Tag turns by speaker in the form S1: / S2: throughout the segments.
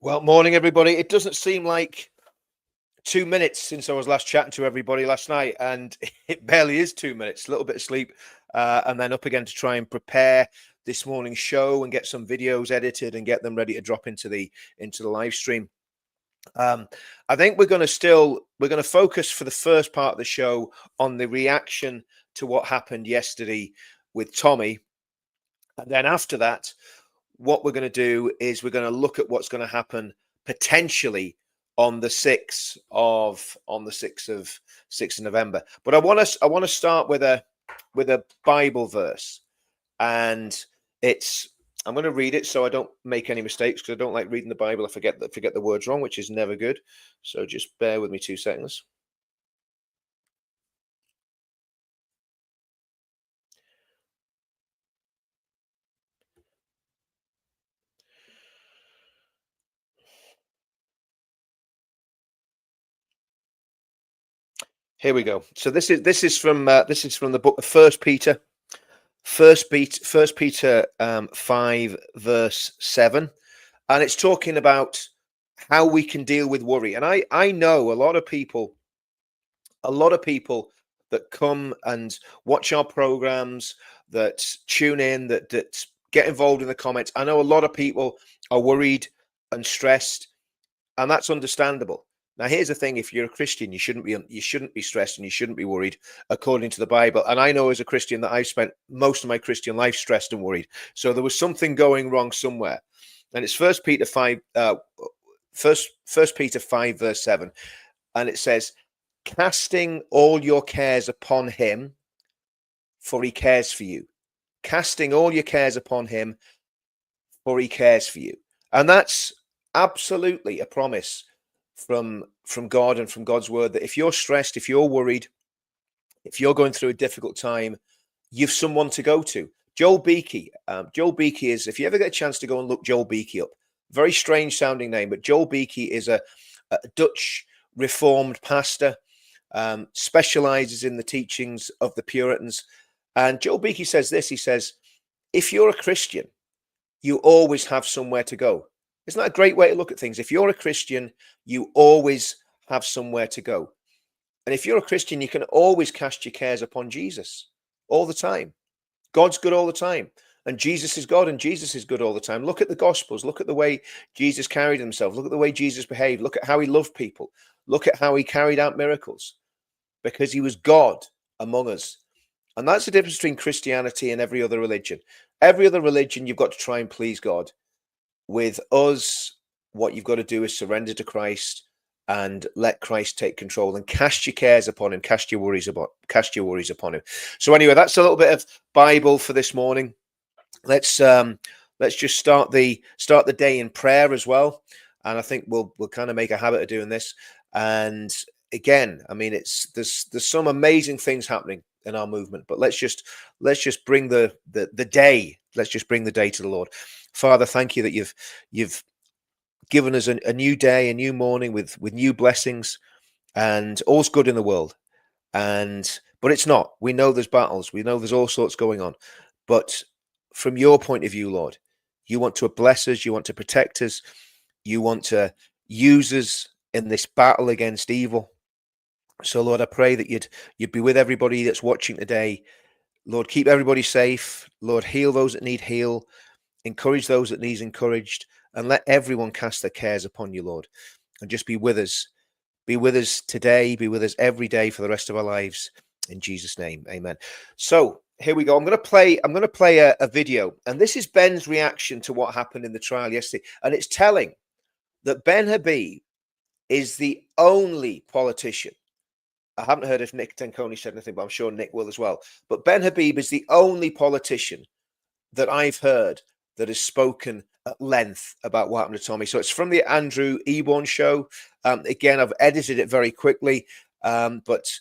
S1: Well, morning, everybody. It doesn't seem like 2 minutes since I was last chatting to everybody last night, and it barely is 2 minutes. A little bit of sleep, and then up again to try and prepare this morning's show and get some videos edited and get them ready to drop into the live stream. I think we're going to focus for the first part of the show on the reaction to what happened yesterday with Tommy, and then after that, what we're going to do is we're going to look at what's going to happen potentially on the 6th of November. But I want to start with a Bible verse, and I'm going to read it so I don't make any mistakes, because I don't like reading the Bible. I forget the words wrong, which is never good. So just bear with me 2 seconds. Here we go. So this is from the book of First Peter. First Peter 5 verse 7, and it's talking about how we can deal with worry. And I know a lot of people that come and watch our programs, that tune in, that get involved in the comments. I know a lot of people are worried and stressed, and that's understandable. Now, here's the thing: if you're a Christian, you shouldn't be stressed and you shouldn't be worried, according to the Bible. And I know as a Christian that I've spent most of my Christian life stressed and worried. So there was something going wrong somewhere. And it's First Peter 5 verse 7, and it says, "Casting all your cares upon him, for he cares for you." Casting all your cares upon him, for he cares for you. And that's absolutely a promise from God and from God's word, that if you're stressed, if you're worried, if you're going through a difficult time, you've someone to go to. Joel Beeke. Joel Beeke is, if you ever get a chance to go and look Joel Beeke up, very strange sounding name, but Joel Beeke is a Dutch Reformed pastor, specializes in the teachings of the Puritans. And Joel Beeke says this: he says, if you're a Christian, you always have somewhere to go. Isn't that a great way to look at things? If you're a Christian, you always have somewhere to go. And if you're a Christian, you can always cast your cares upon Jesus all the time. God's good all the time. And Jesus is God, and Jesus is good all the time. Look at the Gospels. Look at the way Jesus carried himself. Look at the way Jesus behaved. Look at how he loved people. Look at how he carried out miracles, because he was God among us. And that's the difference between Christianity and every other religion. Every other religion, you've got to try and please God. With us, what you've got to do is surrender to Christ and let Christ take control, and cast your cares upon him, cast your worries upon him. So anyway, that's a little bit of Bible for this morning. Let's just start the day in prayer as well. And I think we'll kind of make a habit of doing this. And again, I mean, there's some amazing things happening in our movement, but let's just bring the day. Let's just bring the day to the Lord. Father, thank you that you've given us a new day, a new morning with new blessings, and all's good in the world. But it's not. We know there's battles. We know there's all sorts going on. But from your point of view, Lord, you want to bless us. You want to protect us. You want to use us in this battle against evil. So, Lord, I pray that you'd be with everybody that's watching today. Lord, keep everybody safe. Lord, heal those that need heal. Encourage those that need encouraged, and let everyone cast their cares upon you, Lord, and just be with us. Be with us today. Be with us every day for the rest of our lives. In Jesus' name, amen. So here we go. I'm going to play a video, and this is Ben's reaction to what happened in the trial yesterday. And it's telling that Ben Habib is the only politician. I haven't heard if Nick Tenconi said anything, but I'm sure Nick will as well. But Ben Habib is the only politician that I've heard that has spoken at length about what happened to Tommy. So it's from the Andrew Eborn show. Again, I've edited it very quickly, but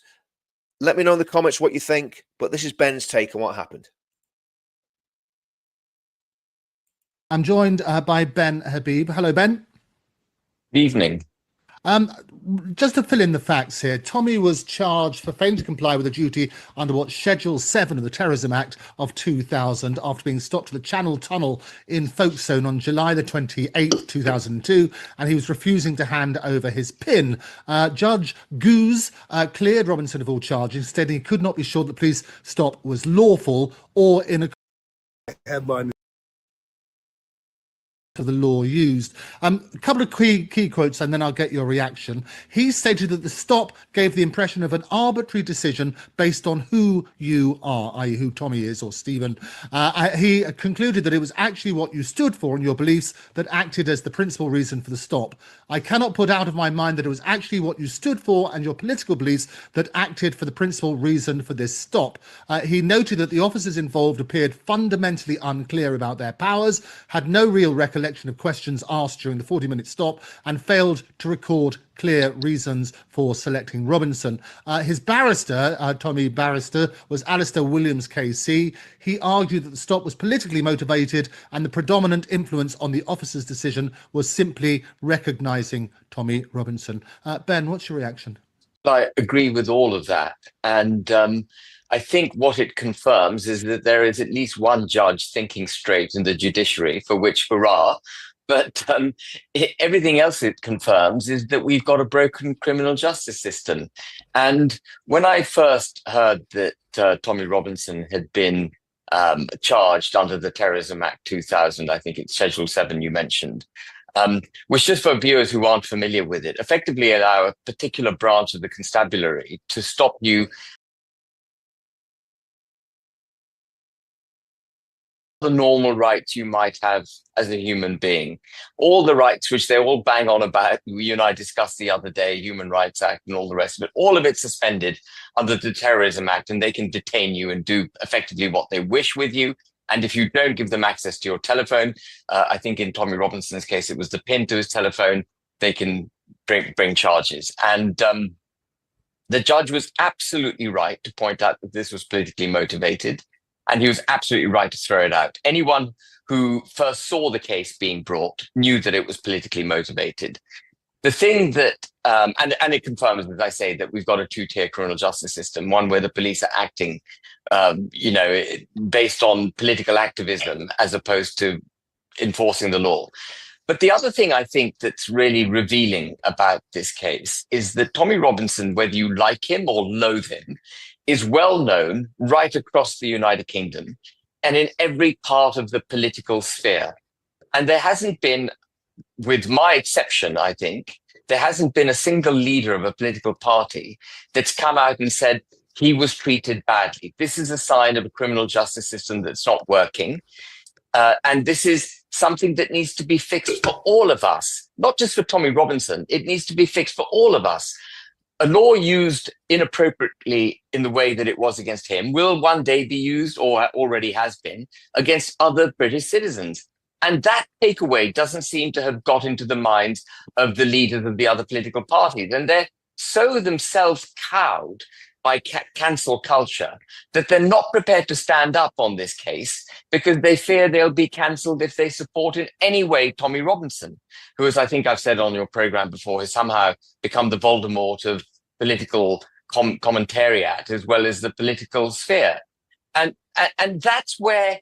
S1: let me know in the comments what you think. But this is Ben's take on what happened.
S2: I'm joined by Ben Habib. Hello, Ben.
S3: Good evening.
S2: Um, just to fill in the facts here, Tommy was charged for failing to comply with a duty under what's Schedule 7 of the Terrorism Act of 2000 after being stopped at the Channel Tunnel in Folkestone on July the 28th, 2002, and he was refusing to hand over his PIN. Judge Goose cleared Robinson of all charges, stating he could not be sure the police stop was lawful or in a headline of the law used. A couple of key quotes and then I'll get your reaction. He stated that the stop gave the impression of an arbitrary decision based on who you are, i.e. who Tommy is or Stephen. He concluded that it was actually what you stood for and your beliefs that acted as the principal reason for the stop. I cannot put out of my mind that it was actually what you stood for and your political beliefs that acted for the principal reason for this stop. He noted that the officers involved appeared fundamentally unclear about their powers, had no real recollection of questions asked during the 40-minute stop, and failed to record clear reasons for selecting Robinson. His barrister, Tommy Barrister, was Alistair Williams KC. He argued that the stop was politically motivated and the predominant influence on the officer's decision was simply recognising Tommy Robinson. Ben, what's your reaction?
S3: I agree with all of that. And I think what it confirms is that there is at least one judge thinking straight in the judiciary, for which hurrah. But everything else it confirms is that we've got a broken criminal justice system. And when I first heard that Tommy Robinson had been charged under the Terrorism Act 2000, I think it's Schedule 7 you mentioned, which, just for viewers who aren't familiar with it, effectively allow a particular branch of the constabulary to stop you the normal rights you might have as a human being. All the rights which they all bang on about, you and I discussed the other day, Human Rights Act and all the rest of it, all of it suspended under the Terrorism Act, and they can detain you and do effectively what they wish with you. And if you don't give them access to your telephone, I think in Tommy Robinson's case, it was the PIN to his telephone, they can bring charges. And the judge was absolutely right to point out that this was politically motivated. And he was absolutely right to throw it out. Anyone who first saw the case being brought knew that it was politically motivated. The thing that, and it confirms, as I say, that we've got a two-tier criminal justice system, one where the police are acting, based on political activism as opposed to enforcing the law. But the other thing I think that's really revealing about this case is that Tommy Robinson, whether you like him or loathe him, is well known right across the United Kingdom and in every part of the political sphere. And there hasn't been, with my exception, I think, there hasn't been a single leader of a political party that's come out and said he was treated badly. This is a sign of a criminal justice system that's not working. And this is something that needs to be fixed for all of us, not just for Tommy Robinson. It needs to be fixed for all of us. A law used inappropriately in the way that it was against him will one day be used, or already has been, against other British citizens. And that takeaway doesn't seem to have got into the minds of the leaders of the other political parties. And they're so themselves cowed by cancel culture that they're not prepared to stand up on this case because they fear they'll be cancelled if they support in any way Tommy Robinson, who, as I think I've said on your program before, has somehow become the Voldemort of political commentariat as well as the political sphere. And that's where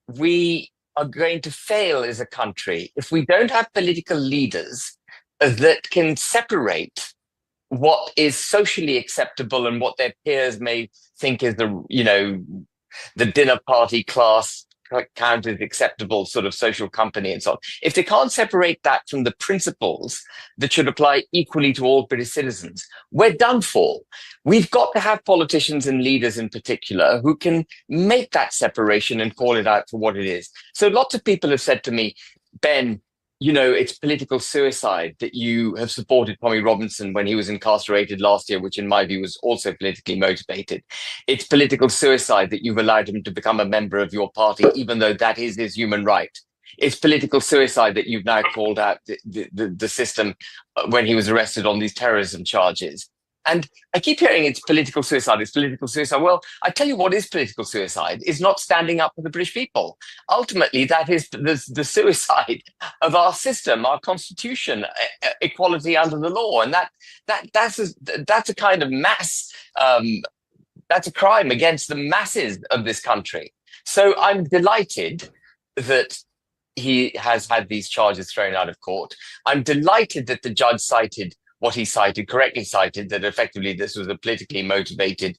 S3: we are going to fail as a country if we don't have political leaders that can separate what is socially acceptable and what their peers may think is the dinner party class count as acceptable sort of social company and so on. If they can't separate that from the principles that should apply equally to all British citizens, we're done for. We've got to have politicians and leaders in particular who can make that separation and call it out for what it is. So lots of people have said to me, Ben, it's political suicide that you have supported Tommy Robinson when he was incarcerated last year, which in my view was also politically motivated. It's political suicide that you've allowed him to become a member of your party, even though that is his human right. It's political suicide that you've now called out the system when he was arrested on these terrorism charges. And I keep hearing it's political suicide, it's political suicide. Well, I tell you what is political suicide is not standing up for the British people. Ultimately, that is the suicide of our system, our constitution, equality under the law. And that's a kind of mass, that's a crime against the masses of this country. So I'm delighted that he has had these charges thrown out of court. I'm delighted that the judge cited what he cited, correctly cited, that effectively this was a politically motivated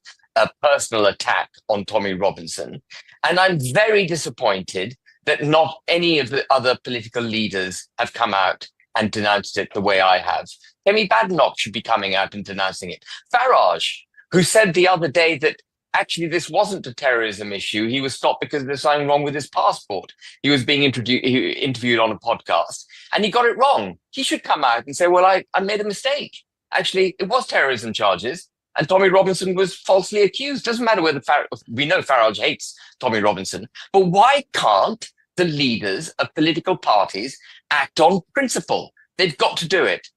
S3: personal attack on Tommy Robinson. And I'm very disappointed that not any of the other political leaders have come out and denounced it the way I have. Kemi Badenoch should be coming out and denouncing it. Farage, who said the other day that actually this wasn't a terrorism issue. He was stopped because there's something wrong with his passport. He was being interviewed on a podcast and he got it wrong. He should come out and say, well, I made a mistake. Actually, it was terrorism charges and Tommy Robinson was falsely accused. Doesn't matter whether we know Farage hates Tommy Robinson, but why can't the leaders of political parties act on principle? They've got to do it.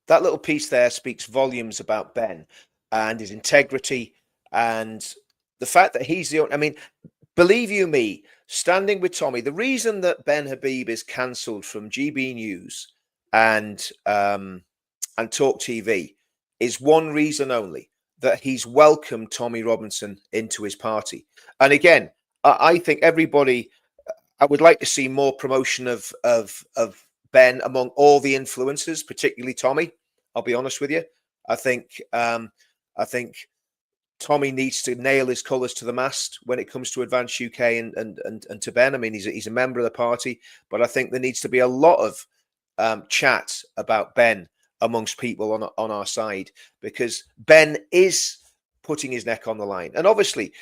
S1: That little piece there speaks volumes about Ben and his integrity and the fact that he's the only, I mean, believe you me, standing with Tommy, the reason that Ben Habib is cancelled from GB News and Talk TV is one reason only, that he's welcomed Tommy Robinson into his party. And again, I think everybody, I would like to see more promotion of Ben among all the influencers, particularly Tommy. I'll be honest with you. I think Tommy needs to nail his colours to the mast when it comes to Advance UK and to Ben. I mean, he's a member of the party, but I think there needs to be a lot of chat about Ben amongst people on our side, because Ben is putting his neck on the line. And obviously,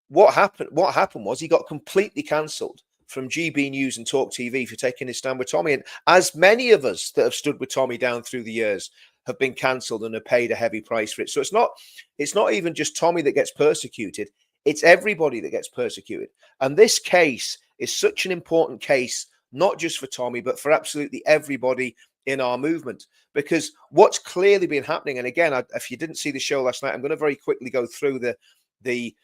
S1: what happened was he got completely cancelled from GB News and Talk TV for taking his stand with Tommy. And as many of us that have stood with Tommy down through the years have been cancelled and have paid a heavy price for it. So it's not even just Tommy that gets persecuted. It's everybody that gets persecuted. And this case is such an important case, not just for Tommy, but for absolutely everybody in our movement. Because what's clearly been happening, and again, if you didn't see the show last night, I'm going to very quickly go through the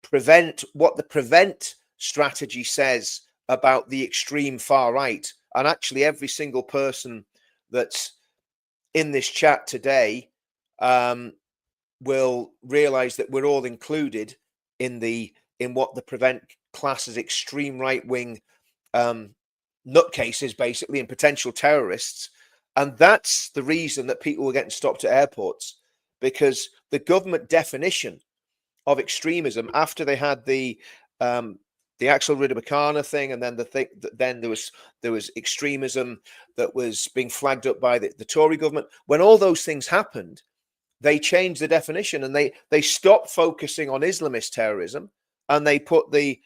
S1: prevent strategy says about the extreme far right. And actually every single person that's in this chat today will realize that we're all included in what the prevent class as extreme right-wing nutcases, basically, and potential terrorists. And that's the reason that people were getting stopped at airports, because the government definition of extremism, after they had the Axel Rudabakana thing, and then then there was extremism that was being flagged up by the Tory government. When all those things happened, they changed the definition and they stopped focusing on Islamist terrorism, and they put the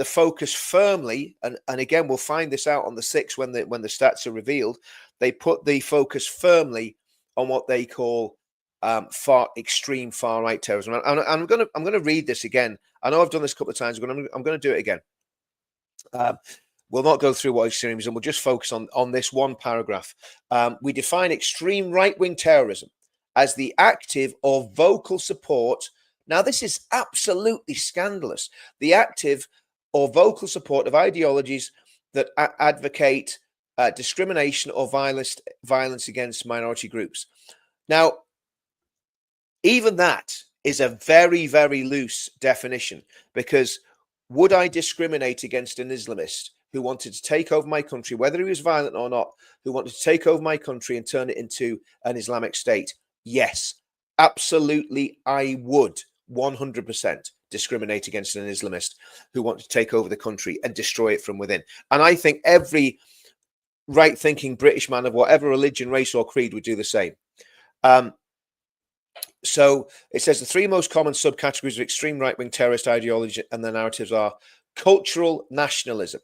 S1: focus firmly. And again, we'll find this out on the 6th when the stats are revealed. They put the focus firmly on what they call extreme far right terrorism. And I'm going to read this again. I know I've done this a couple of times, but I'm going to do it again. We'll not go through what extremism. We'll just focus on this one paragraph. We define extreme right-wing terrorism as the active or vocal support. Now, this is absolutely scandalous. The active or vocal support of ideologies that advocate discrimination or violence against minority groups. Now, even that is a very, very loose definition, because would I discriminate against an Islamist who wanted to take over my country, whether he was violent or not, who wanted to take over my country and turn it into an Islamic state? Yes, absolutely, I would 100% discriminate against an Islamist who wanted to take over the country and destroy it from within. And I think every right-thinking British man of whatever religion, race or creed would do the same. So it says the 3 most common subcategories of extreme right-wing terrorist ideology and their narratives are cultural nationalism.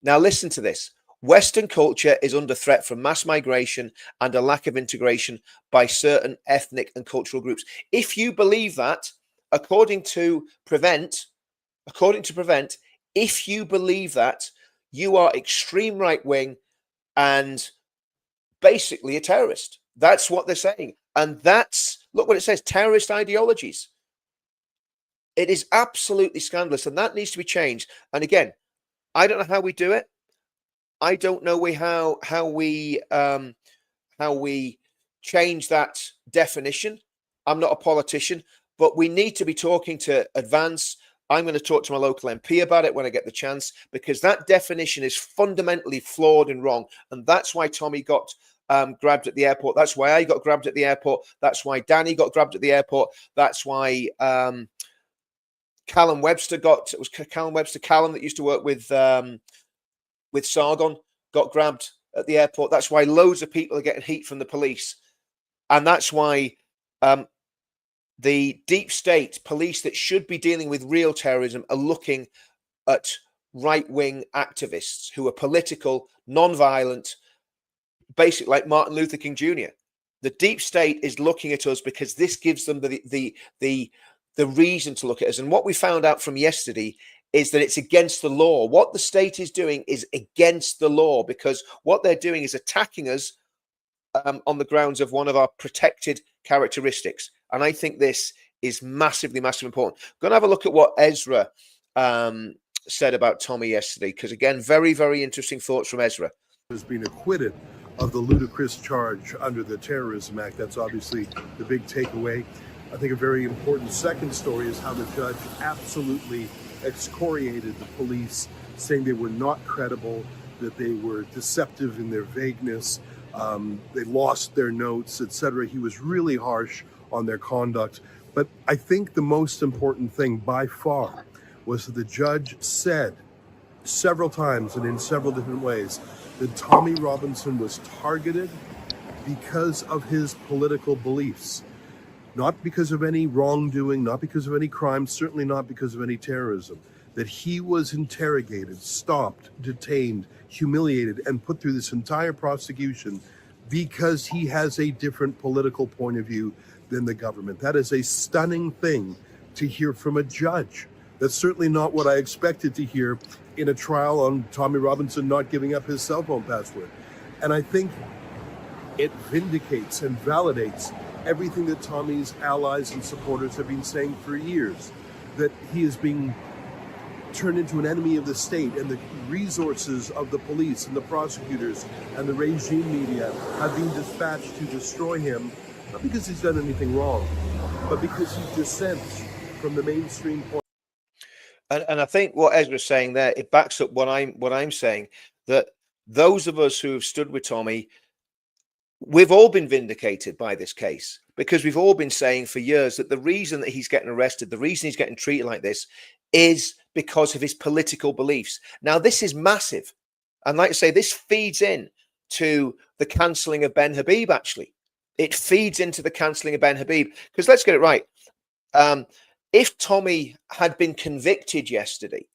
S1: Now listen to this. Western culture is under threat from mass migration and a lack of integration by certain ethnic and cultural groups. If you believe that, according to Prevent, according to Prevent, if you believe that, you are extreme right wing and basically a terrorist. That's what they're saying. And that's, look what it says, terrorist ideologies. It is absolutely scandalous, and that needs to be changed. And again, I don't know how we do it. I don't know how we change that definition. I'm not a politician, but we need to be talking to Advance. I'm going to talk to my local MP about it when I get the chance, because that definition is fundamentally flawed and wrong. And that's why Tommy got grabbed at the airport. That's why I got grabbed at the airport. That's why Danny got grabbed at the airport. That's why Callum Webster Callum that used to work with Sargon got grabbed at the airport. That's why loads of people are getting heat from the police. And that's why the deep state police that should be dealing with real terrorism are looking at right-wing activists who are political, non-violent, basically like Martin Luther King Jr. The deep state is looking at us because this gives them the reason to look at us. And what we found out from yesterday is that it's against the law. What the state is doing is against the law, because what they're doing is attacking us on the grounds of one of our protected characteristics. And I think this is massively, massively important. I'm going to have a look at what Ezra said about Tommy yesterday, because again, very, very interesting thoughts from Ezra.
S4: Has been acquitted of the ludicrous charge under the Terrorism Act. That's obviously the big takeaway. I think a very important second story is how the judge absolutely excoriated the police, saying they were not credible, that they were deceptive in their vagueness, they lost their notes, etc. He was really harsh on their conduct. But I think the most important thing by far was that the judge said several times and in several different ways that Tommy Robinson was targeted because of his political beliefs. Not because of any wrongdoing, not because of any crime, certainly not because of any terrorism. That he was interrogated, stopped, detained, humiliated, and put through this entire prosecution because he has a different political point of view than the government. That is a stunning thing to hear from a judge. That's certainly not what I expected to hear in a trial on Tommy Robinson not giving up his cell phone password. And I think it vindicates and validates everything that Tommy's allies and supporters have been saying for years, that he is being turned into an enemy of the state, and the resources of the police and the prosecutors and the regime media have been dispatched to destroy him, not because he's done anything wrong, but because he dissents from the mainstream point.
S1: And I think what Ezra's saying there, it backs up what I'm saying, that those of us who have stood with Tommy, we've all been vindicated by this case, because we've all been saying for years that the reason that he's getting arrested, the reason he's getting treated like this, is because of his political beliefs. Now, this is massive. And like I say, this feeds in to the cancelling of Ben Habib, actually. It feeds into the cancelling of Ben Habib. Because let's get it right. If Tommy had been convicted yesterday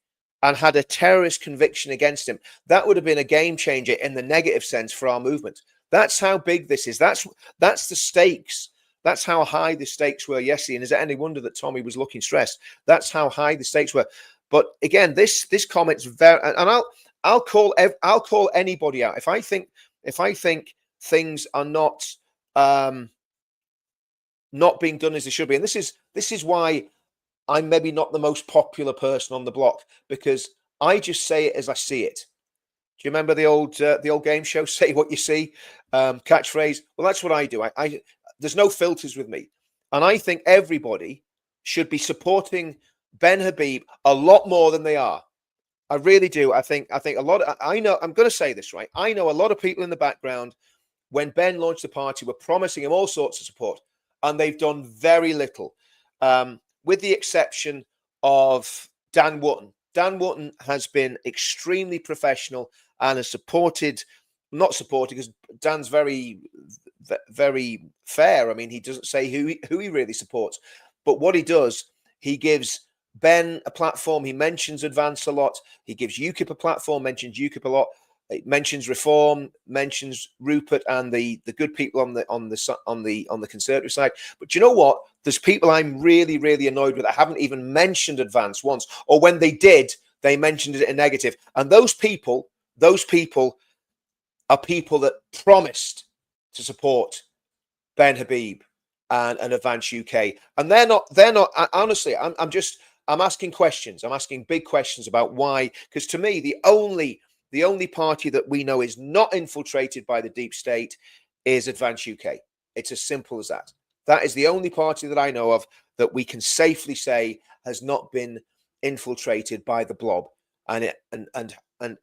S1: and had a terrorist conviction against him, that would have been a game changer in the negative sense for our movement. That's how big this is. That's the stakes. That's how high the stakes were yesterday. And is it any wonder that Tommy was looking stressed? That's how high the stakes were. But again, this comment's very, and I'll call anybody out if I think things are not being done as they should be. And this is why I'm maybe not the most popular person on the block, because I just say it as I see it. Do you remember the old game show, Say What You See, catchphrase? Well, that's what I do. I there's no filters with me. And I think everybody should be supporting Ben Habib a lot more than they are. I really do. I think a lot of, I know, I'm going to say this, right? I know a lot of people in the background, when Ben launched the party, were promising him all sorts of support, and they've done very little, with the exception of Dan Wootton. Dan Wootton has been extremely professional and has not supported, because Dan's very, very fair. I mean, he doesn't say who he really supports, but what he does, he gives Ben a platform. He mentions Advance a lot. He gives UKIP a platform, mentions UKIP a lot. It mentions reform, mentions Rupert and the good people on the Conservative side. But do you know what? There's people I'm really, really annoyed with that haven't even mentioned advance once, or when they did, they mentioned it in negative. And those people are people that promised to support Ben Habib and Advance UK, and they're not. Honestly, I'm asking questions. I'm asking big questions about why. Because to me, the only party that we know is not infiltrated by the deep state is Advance UK. It's as simple as that. That is the only party that I know of that we can safely say has not been infiltrated by the blob, and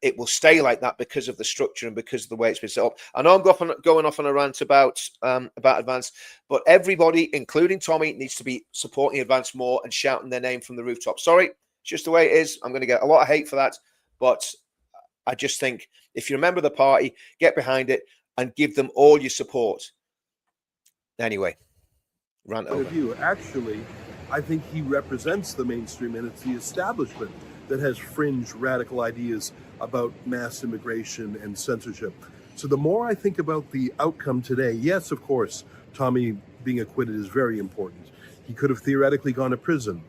S1: it will stay like that because of the structure and because of the way it's been set up. I know I'm going off on a rant about Advance, but everybody, including Tommy, needs to be supporting Advance more and shouting their name from the rooftop. Sorry, it's just the way it is. I'm going to get a lot of hate for that, but I just think if you're a member of the party, get behind it and give them all your support. Anyway, rant over.
S4: Actually, I think he represents the mainstream, and it's the establishment that has fringe radical ideas about mass immigration and censorship. So the more I think about the outcome today, yes, of course, Tommy being acquitted is very important. He could have theoretically gone to prison.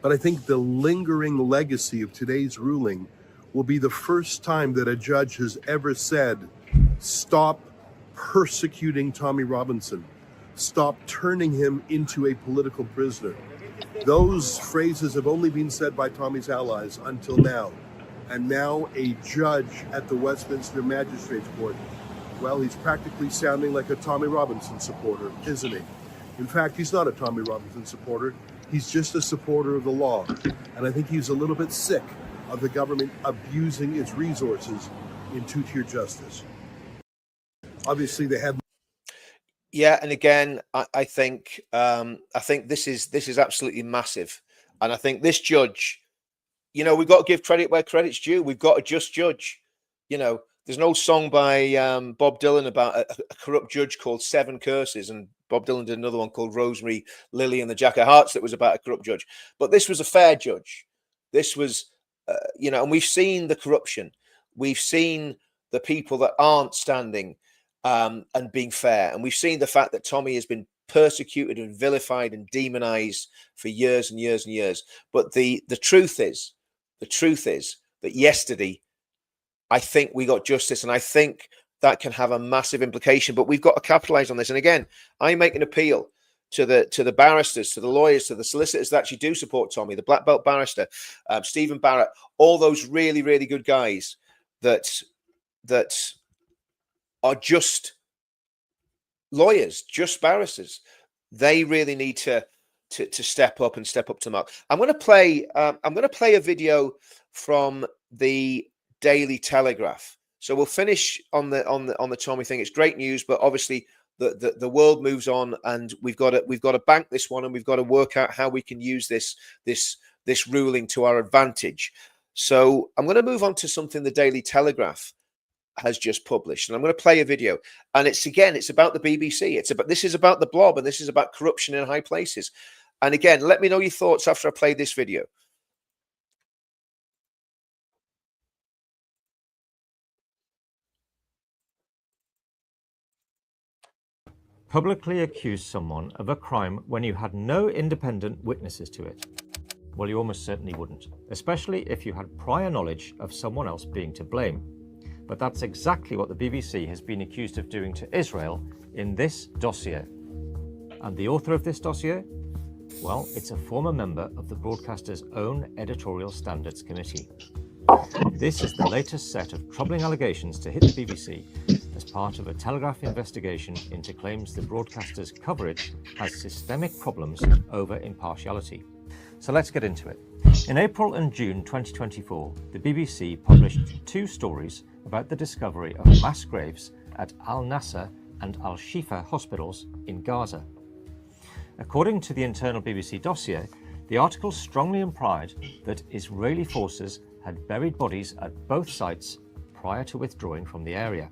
S4: But I think the lingering legacy of today's ruling will be the first time that a judge has ever said, stop persecuting Tommy Robinson. Stop turning him into a political prisoner. Those phrases have only been said by Tommy's allies until now. And now a judge at the Westminster Magistrates Court, well, he's practically sounding like a Tommy Robinson supporter, isn't he? In fact, he's not a Tommy Robinson supporter. He's just a supporter of the law. And I think he's a little bit sick of the government abusing its resources in two-tier justice. Obviously, they have.
S1: Yeah, and again, I think this is absolutely massive, and I think this judge, you know, we've got to give credit where credit's due. We've got a just judge. You know, there's an old song by Bob Dylan about a corrupt judge called Seven Curses, and Bob Dylan did another one called Rosemary, Lily, and the Jack of Hearts that was about a corrupt judge. But this was a fair judge. This was, you know, and we've seen the corruption. We've seen the people that aren't standing and being fair. And we've seen the fact that Tommy has been persecuted and vilified and demonized for years and years and years. But the truth is that yesterday, I think we got justice, and I think that can have a massive implication. But we've got to capitalize on this. And again, I make an appeal to the barristers, to the lawyers, to the solicitors that actually do support Tommy, the black belt barrister, Stephen Barrett, all those really, really good guys that are just lawyers, just barristers. They really need to step up and step up to mark. I'm going to play a video from the Daily Telegraph. So we'll finish on the Tommy thing. It's great news, but obviously the world moves on, and we've got to bank this one, and we've got to work out how we can use this ruling to our advantage. So I'm going to move on to something the Daily Telegraph has just published, and I'm going to play a video. And it's about the BBC. This is about the blob, and this is about corruption in high places. And again, let me know your thoughts after I play this video.
S5: Publicly accuse someone of a crime when you had no independent witnesses to it. Well, you almost certainly wouldn't, especially if you had prior knowledge of someone else being to blame. But that's exactly what the BBC has been accused of doing to Israel in this dossier. And the author of this dossier? Well, it's a former member of the broadcaster's own Editorial Standards Committee. This is the latest set of troubling allegations to hit the BBC as part of a Telegraph investigation into claims the broadcaster's coverage has systemic problems over impartiality. So let's get into it. In April and June 2024, the BBC published 2 stories about the discovery of mass graves at Al Nasser and Al Shifa hospitals in Gaza. According to the internal BBC dossier, the articles strongly implied that Israeli forces had buried bodies at both sites prior to withdrawing from the area.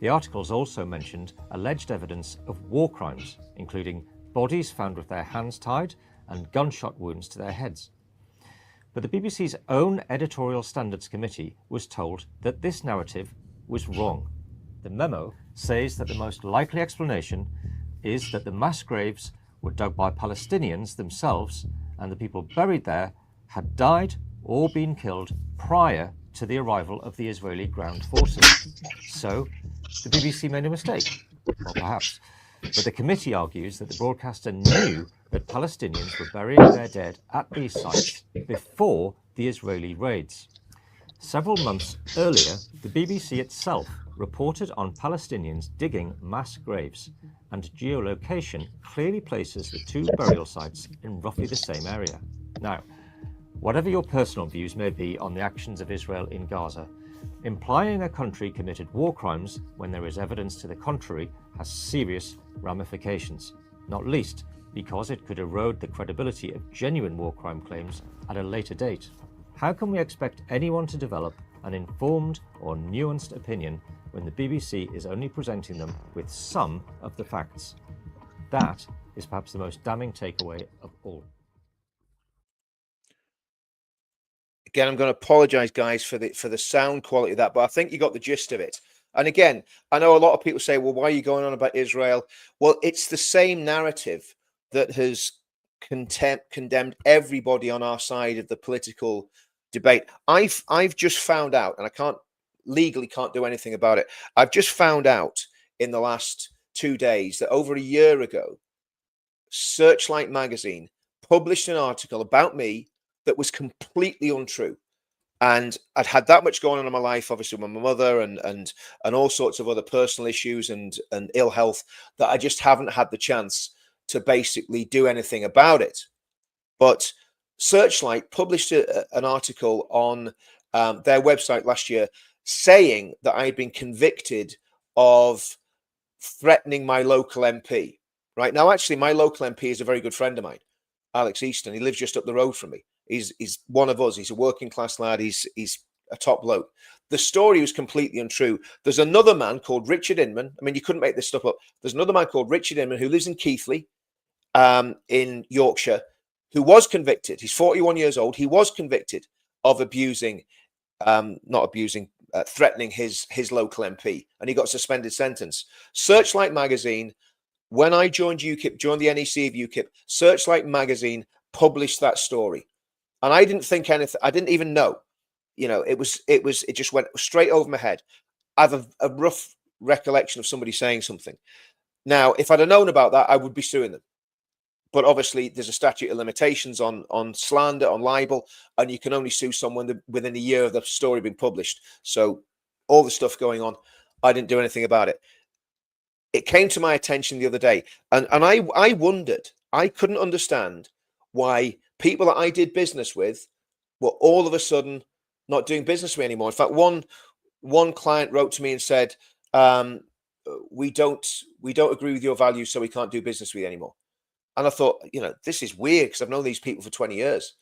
S5: The articles also mentioned alleged evidence of war crimes, including bodies found with their hands tied and gunshot wounds to their heads. But the BBC's own editorial standards committee was told that this narrative was wrong. The memo says that the most likely explanation is that the mass graves were dug by Palestinians themselves, and the people buried there had died or been killed prior to the arrival of the Israeli ground forces. So the BBC made a mistake. Well, perhaps. But the committee argues that the broadcaster knew that Palestinians were burying their dead at these sites before the Israeli raids. Several months earlier, the BBC itself reported on Palestinians digging mass graves, and geolocation clearly places the two burial sites in roughly the same area. Now, whatever your personal views may be on the actions of Israel in Gaza, implying a country committed war crimes when there is evidence to the contrary has serious ramifications, not least because it could erode the credibility of genuine war crime claims at a later date. How can we expect anyone to develop an informed or nuanced opinion when the BBC is only presenting them with some of the facts? That is perhaps the most damning takeaway of all.
S1: Again, I'm going to apologize, guys, for the sound quality of that, but I think you got the gist of it. And again, I know a lot of people say, well, why are you going on about Israel? Well, it's the same narrative that has condemned everybody on our side of the political debate. I've just found out, and I can't do anything about it. I've just found out in the last 2 days that over a year ago, Searchlight magazine published an article about me that was completely untrue. And I'd had that much going on in my life, obviously with my mother and all sorts of other personal issues and ill health, that I just haven't had the chance to basically do anything about it. But Searchlight published an article on their website last year saying that I had been convicted of threatening my local MP. Right now, actually, my local MP is a very good friend of mine, Alex Easton. He lives just up the road from me. He's one of us. He's a working class lad. He's a top bloke. The story was completely untrue. There's another man called Richard Inman. I mean, you couldn't make this stuff up. There's another man called Richard Inman who lives in Keighley, in Yorkshire, who was convicted. He's 41 years old. He was convicted of threatening his local MP, and he got a suspended sentence. Searchlight magazine, when I joined UKIP, joined the NEC of UKIP, Searchlight magazine published that story. And I didn't think anything. I didn't even know. You know, it just went straight over my head. I have a rough recollection of somebody saying something. Now, if I'd have known about that, I would be suing them. But obviously, there's a statute of limitations on slander, on libel, and you can only sue someone within a year of the story being published. So all the stuff going on, I didn't do anything about it. It came to my attention the other day, and I wondered, I couldn't understand why people that I did business with were all of a sudden not doing business with me anymore. In fact, one client wrote to me and said, we don't agree with your values, so we can't do business with you anymore. And I thought, this is weird because I've known these people for 20 years.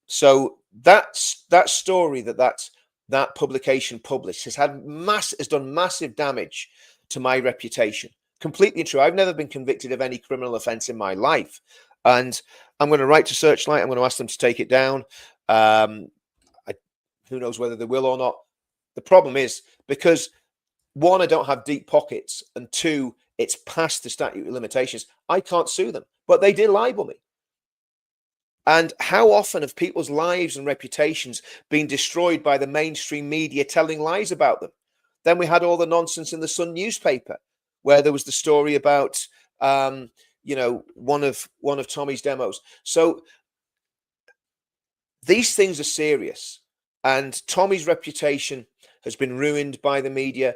S1: So that story that publication published has done massive damage to my reputation. Completely true. I've never been convicted of any criminal offense in my life. And I'm going to write to Searchlight. I'm going to ask them to take it down. Who knows whether they will or not. The problem is because, one, I don't have deep pockets, and two, it's past the statute of limitations. I can't sue them, but they did libel me. And how often have people's lives and reputations been destroyed by the mainstream media telling lies about them? Then we had all the nonsense in the Sun newspaper, where there was the story about, one of Tommy's demos. So these things are serious, and Tommy's reputation has been ruined by the media.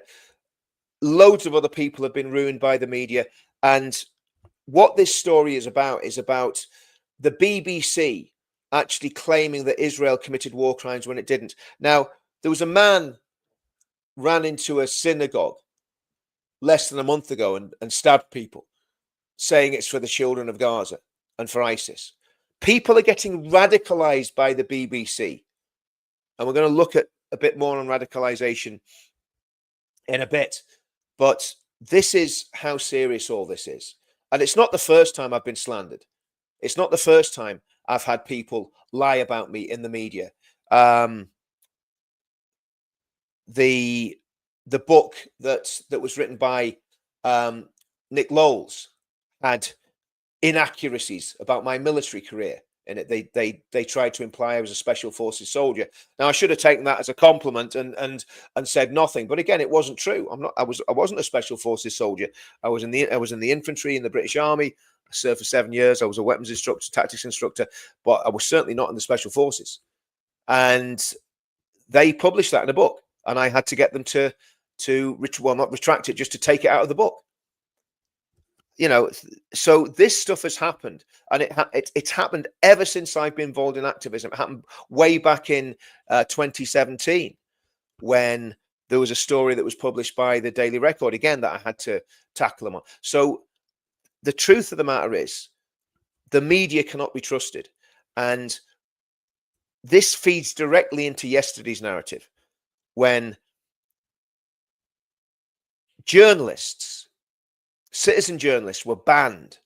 S1: Loads of other people have been ruined by the media. And what this story is about the BBC actually claiming that Israel committed war crimes when it didn't. Now, there was a man ran into a synagogue less than a month ago and stabbed people, saying it's for the children of Gaza and for ISIS. People are getting radicalized by the BBC. And we're going to look at a bit more on radicalization in a bit. But this is how serious all this is. And it's not the first time I've been slandered. It's not the first time I've had people lie about me in the media. The book that was written by Nick Lowles had inaccuracies about my military career in it. They tried to imply I was a special forces soldier. Now I should have taken that as a compliment and said nothing. But again, it wasn't true. I wasn't a special forces soldier. I was in the infantry in the British Army. I served for 7 years. I was a weapons instructor, tactics instructor, but I was certainly not in the special forces. And they published that in a book, and I had to get them to not retract it, just to take it out of the book. You know, so this stuff has happened, and it's happened ever since I've been involved in activism. It happened way back in 2017 when there was a story that was published by the Daily Record, again, that I had to tackle them on. So the truth of the matter is the media cannot be trusted. And this feeds directly into yesterday's narrative when journalists, citizen journalists, were banned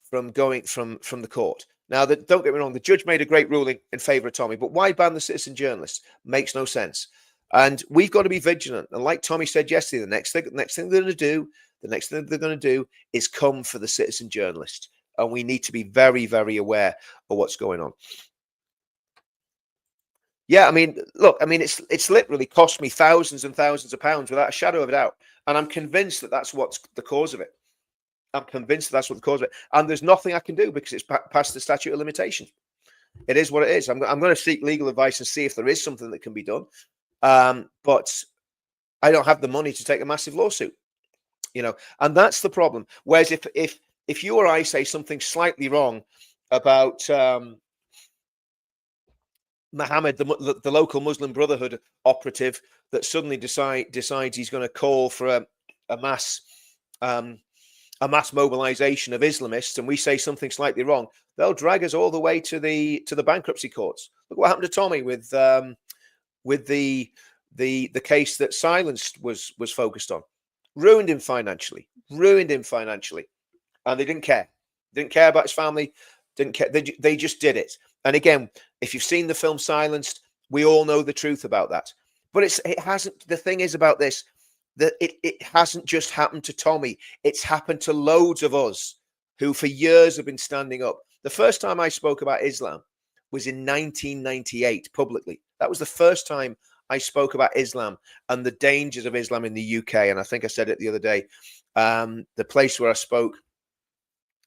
S1: from going from the court. Now, don't get me wrong, the judge made a great ruling in favor of Tommy, but why ban the citizen journalists? Makes no sense. And we've got to be vigilant. And like Tommy said yesterday, the next thing they're going to do is come for the citizen journalist. And we need to be very, very aware of what's going on. Yeah, I mean, look, I mean, it's literally cost me thousands and thousands of pounds without a shadow of a doubt. And I'm convinced that that's what's the cause of it. I'm convinced that's what the cause of it. And there's nothing I can do because it's past the statute of limitations. It is what it is. I'm going to seek legal advice and see if there is something that can be done. But I don't have the money to take a massive lawsuit, you know, and that's the problem. Whereas if you or I say something slightly wrong about Mohammed, the local Muslim Brotherhood operative that suddenly decides he's going to call for a mass mobilization of Islamists, and we say something slightly wrong, they'll drag us all the way to the bankruptcy courts. Look what happened to Tommy with the case that Silenced was focused on. Ruined him financially, and they didn't care about his family, didn't care. They just did it. And again, if you've seen the film Silenced, we all know the truth about that. But it hasn't. The thing is about this, that it hasn't just happened to Tommy. It's happened to loads of us who for years have been standing up. The first time I spoke about Islam was in 1998 publicly. That was the first time I spoke about Islam and the dangers of Islam in the UK. And I think I said it the other day. The place where I spoke,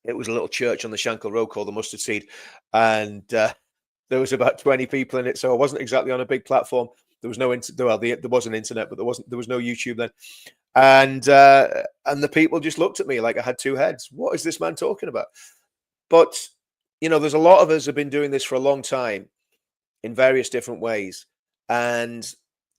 S1: it was a little church on the Shankill Road called the Mustard Seed. And there was about 20 people in it. So I wasn't exactly on a big platform. There was no there was an internet, but there was no YouTube then. And the people just looked at me like I had two heads. What is this man talking about? But, you know, there's a lot of us have been doing this for a long time in various different ways. And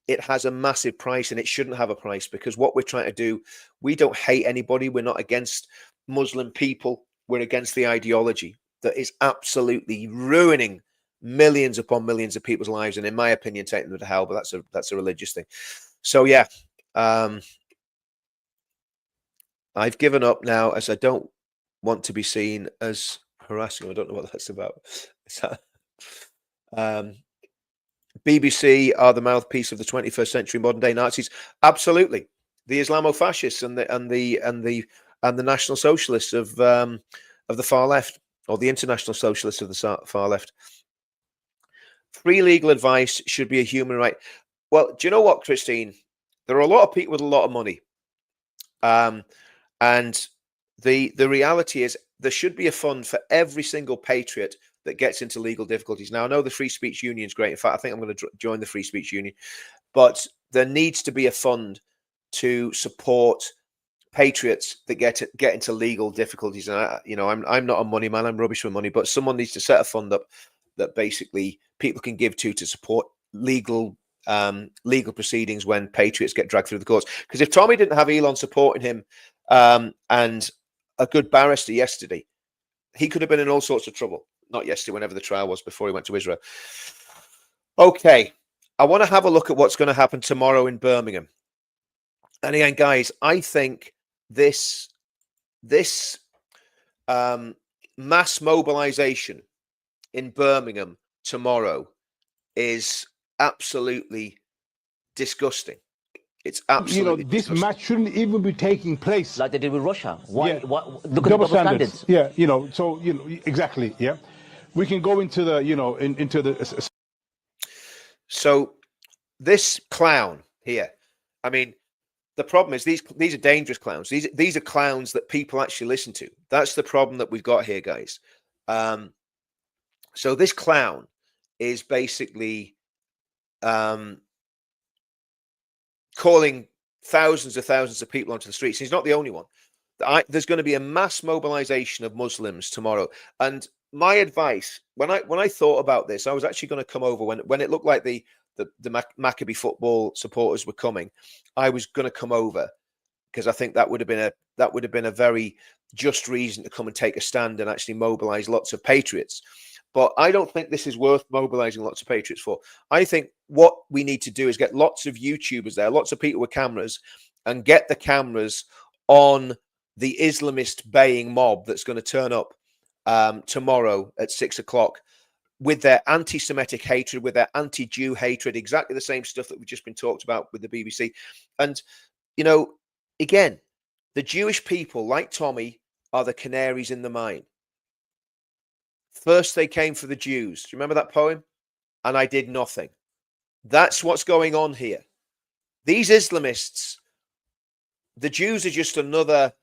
S1: it has a massive price, and it shouldn't have a price, because what we're trying to do, we don't hate anybody. We're not against Muslim people. We're against the ideology that is absolutely ruining millions upon millions of people's lives, and in my opinion, taking them to hell. But that's a religious thing. So yeah, I've given up now, as I don't want to be seen as harassing. I don't know what that's about. BBC are the mouthpiece of the 21st century modern day Nazis. Absolutely, the Islamofascists and the National Socialists of the far left, or the International Socialists of the far left. Free legal advice should be a human right. Well, do you know what, Christine? There are a lot of people with a lot of money, and the reality is there should be a fund for every single patriot that gets into legal difficulties. Now, I know the Free Speech Union is great. In fact, I think I'm going to join the Free Speech Union. But there needs to be a fund to support patriots that get into legal difficulties. And I'm not a money man. I'm rubbish with money. But someone needs to set a fund up that basically people can give to support legal proceedings when patriots get dragged through the courts. Because if Tommy didn't have Elon supporting him and a good barrister yesterday, he could have been in all sorts of trouble. Not yesterday, whenever the trial was, before he went to Israel. Okay, I want to have a look at what's going to happen tomorrow in Birmingham. And again, guys, I think this mass mobilization in Birmingham tomorrow is absolutely disgusting. It's absolutely
S6: this
S1: disgusting.
S6: match shouldn't even be taking place.
S7: Like they did with Russia. Why?
S6: Yeah.
S7: Look at the double standards.
S6: Yeah, so exactly. Yeah, we can go into the into the.
S1: So this clown here, I mean, the problem is these are dangerous clowns. These are clowns that people actually listen to. That's the problem that we've got here, guys. So this clown is basically calling thousands of people onto the streets. He's not the only one. There's going to be a mass mobilization of Muslims tomorrow. And my advice, when I thought about this, I was actually going to come over when it looked like the Maccabi football supporters were coming. I was going to come over because I think that would have been a very just reason to come and take a stand and actually mobilize lots of patriots. But I don't think this is worth mobilizing lots of patriots for. I think what we need to do is get lots of YouTubers there, lots of people with cameras, and get the cameras on the Islamist baying mob that's going to turn up tomorrow at 6 o'clock with their anti-Semitic hatred, with their anti-Jew hatred, exactly the same stuff that we've just been talked about with the BBC. And, again, the Jewish people, like Tommy, are the canaries in the mine. First, they came for the Jews. Do you remember that poem? And I did nothing. That's what's going on here. These Islamists, the Jews are just another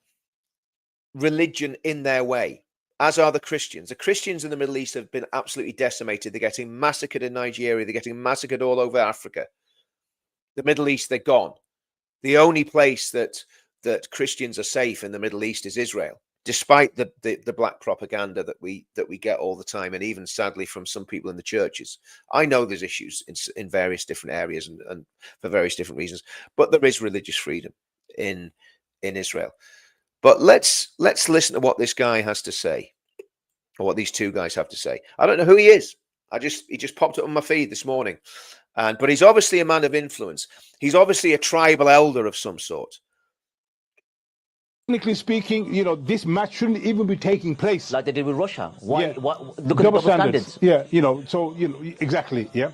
S1: religion in their way, as are the Christians. The Christians in the Middle East have been absolutely decimated. They're getting massacred in Nigeria. They're getting massacred all over Africa. The Middle East, they're gone. The only place that Christians are safe in the Middle East is Israel, despite the black propaganda that we get all the time, and even sadly from some people in the churches. I know there's issues in various different areas and for various different reasons, but there is religious freedom in Israel. But let's listen to what this guy has to say, or what these two guys have to say. I don't know who he is. He just popped up on my feed this morning, but he's obviously a man of influence. He's obviously a tribal elder of some sort.
S6: Technically speaking, this match shouldn't even be taking place.
S7: Like they did with Russia. Why?
S6: Yeah.
S7: Look at the double standards.
S6: Yeah, so exactly. Yeah,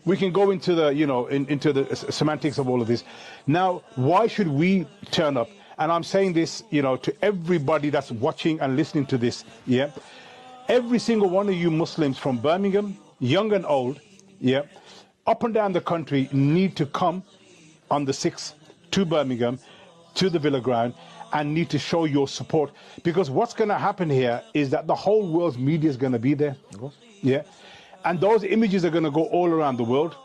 S6: we can go into the into the semantics of all of this. Now, why should we turn up? And I'm saying this, to everybody that's watching and listening to this. Yeah, every single one of you Muslims from Birmingham, young and old, yeah, up and down the country, need to come on the 6th to Birmingham, to the Villa Ground, and need to show your support, because what's going to happen here is that the whole world's media is going to be there. Yeah, and those images are going to go all around the world,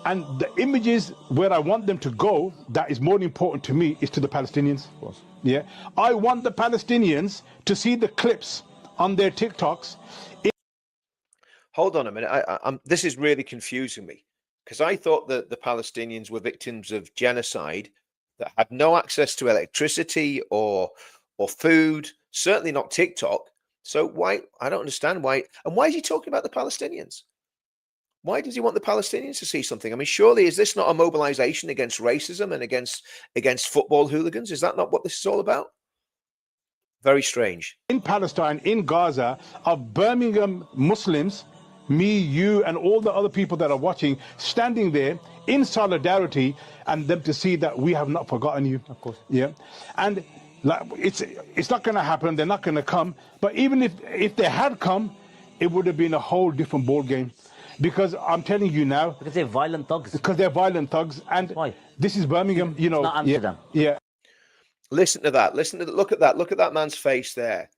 S6: and the images where I want them to go, that is more important to me, is to the Palestinians. Yeah, I want the Palestinians to see the clips on their TikToks.
S1: Hold on a minute. This is really confusing me, because I thought that the Palestinians were victims of genocide that had no access to electricity or food, certainly not TikTok. So why? I don't understand why. And why is he talking about the Palestinians? Why does he want the Palestinians to see something? I mean, surely is this not a mobilization against racism and against football hooligans? Is that not what this is all about? Very strange.
S6: In Palestine, in Gaza, of Birmingham Muslims, me, you, and all the other people that are watching, standing there in solidarity, and them to see that we have not forgotten you. Of course. Yeah. And it's not going to happen. They're not going to come. But even if they had come, it would have been a whole different ball game. Because I'm telling you now.
S7: Because they're violent thugs.
S6: Because they're violent thugs. And
S7: why?
S6: This is Birmingham,
S7: It's not Amsterdam.
S6: Yeah.
S1: Listen to that. Look at that. Look at that man's face there.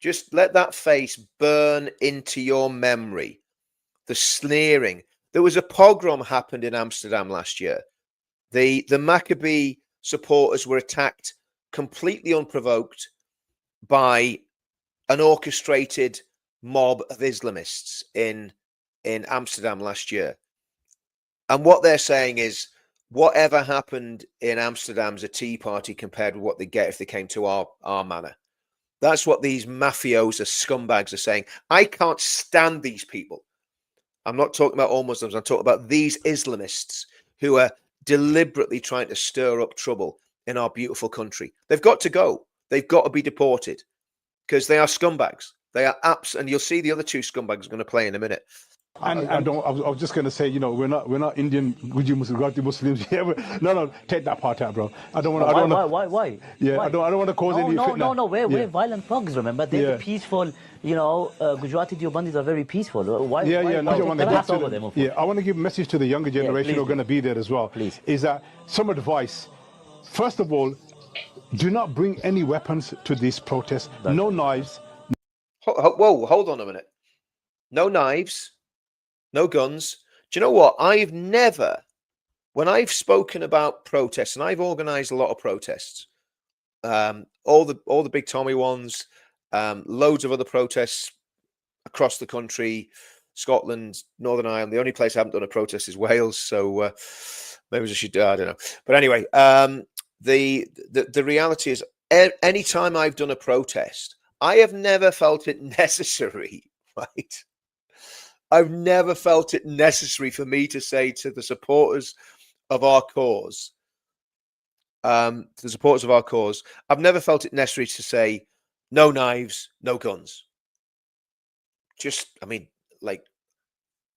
S1: Just let that face burn into your memory. The sneering. There was a pogrom happened in Amsterdam last year. The Maccabi supporters were attacked completely unprovoked by an orchestrated mob of Islamists in Amsterdam last year. And what they're saying is, whatever happened in Amsterdam's a tea party compared with what they get if they came to our manor. That's what these mafiosa scumbags are saying. I can't stand these people. I'm not talking about all Muslims. I'm talking about these Islamists who are deliberately trying to stir up trouble in our beautiful country. They've got to go. They've got to be deported because they are scumbags. They are and you'll see the other two scumbags going to play in a minute.
S6: And I was just going to say, we're not Indian Gujarati Muslims. Yeah, no, take that part out, bro. I don't want to.
S7: Why?
S6: Yeah,
S7: Why?
S6: I don't want to cause any fitna.
S7: No. We're violent thugs. Remember, they're the peaceful. Gujarati Deobandis are very peaceful. Why?
S6: I want to give a message to the younger generation who are going to be there as well.
S7: Please.
S6: Is that some advice? First of all, do not bring any weapons to this protest. No knives.
S1: Whoa, hold on a minute. No knives. No guns. Do you know what? I've never, when I've spoken about protests, and I've organized a lot of protests, all the big Tommy ones, loads of other protests across the country, Scotland, Northern Ireland. The only place I haven't done a protest is Wales. So maybe I should, I don't know. But anyway, the reality is, any time I've done a protest, I have never felt it necessary, right? I've never felt it necessary for me to say to the supporters of our cause, I've never felt it necessary to say, no knives, no guns.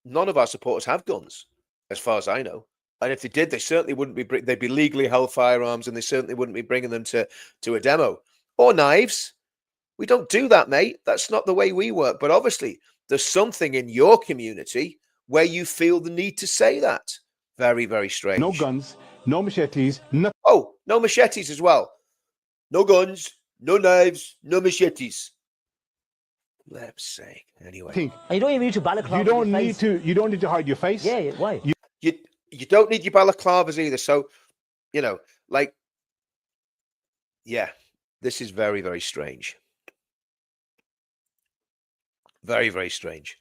S1: None of our supporters have guns, as far as I know. And if they did, they certainly wouldn't be, they'd be legally held firearms, and they certainly wouldn't be bringing them to a demo. Or knives. We don't do that, mate. That's not the way we work. But obviously, there's something in your community where you feel the need to say that. Very, very strange.
S6: No guns, no machetes. No
S1: machetes as well. No guns, no knives, no machetes. Let's say anyway.
S7: And you don't even need to balaclava.
S6: You don't need to hide your face.
S7: Yeah. Why?
S1: You don't need your balaclavas either. So, this is very, very strange. Very, very strange.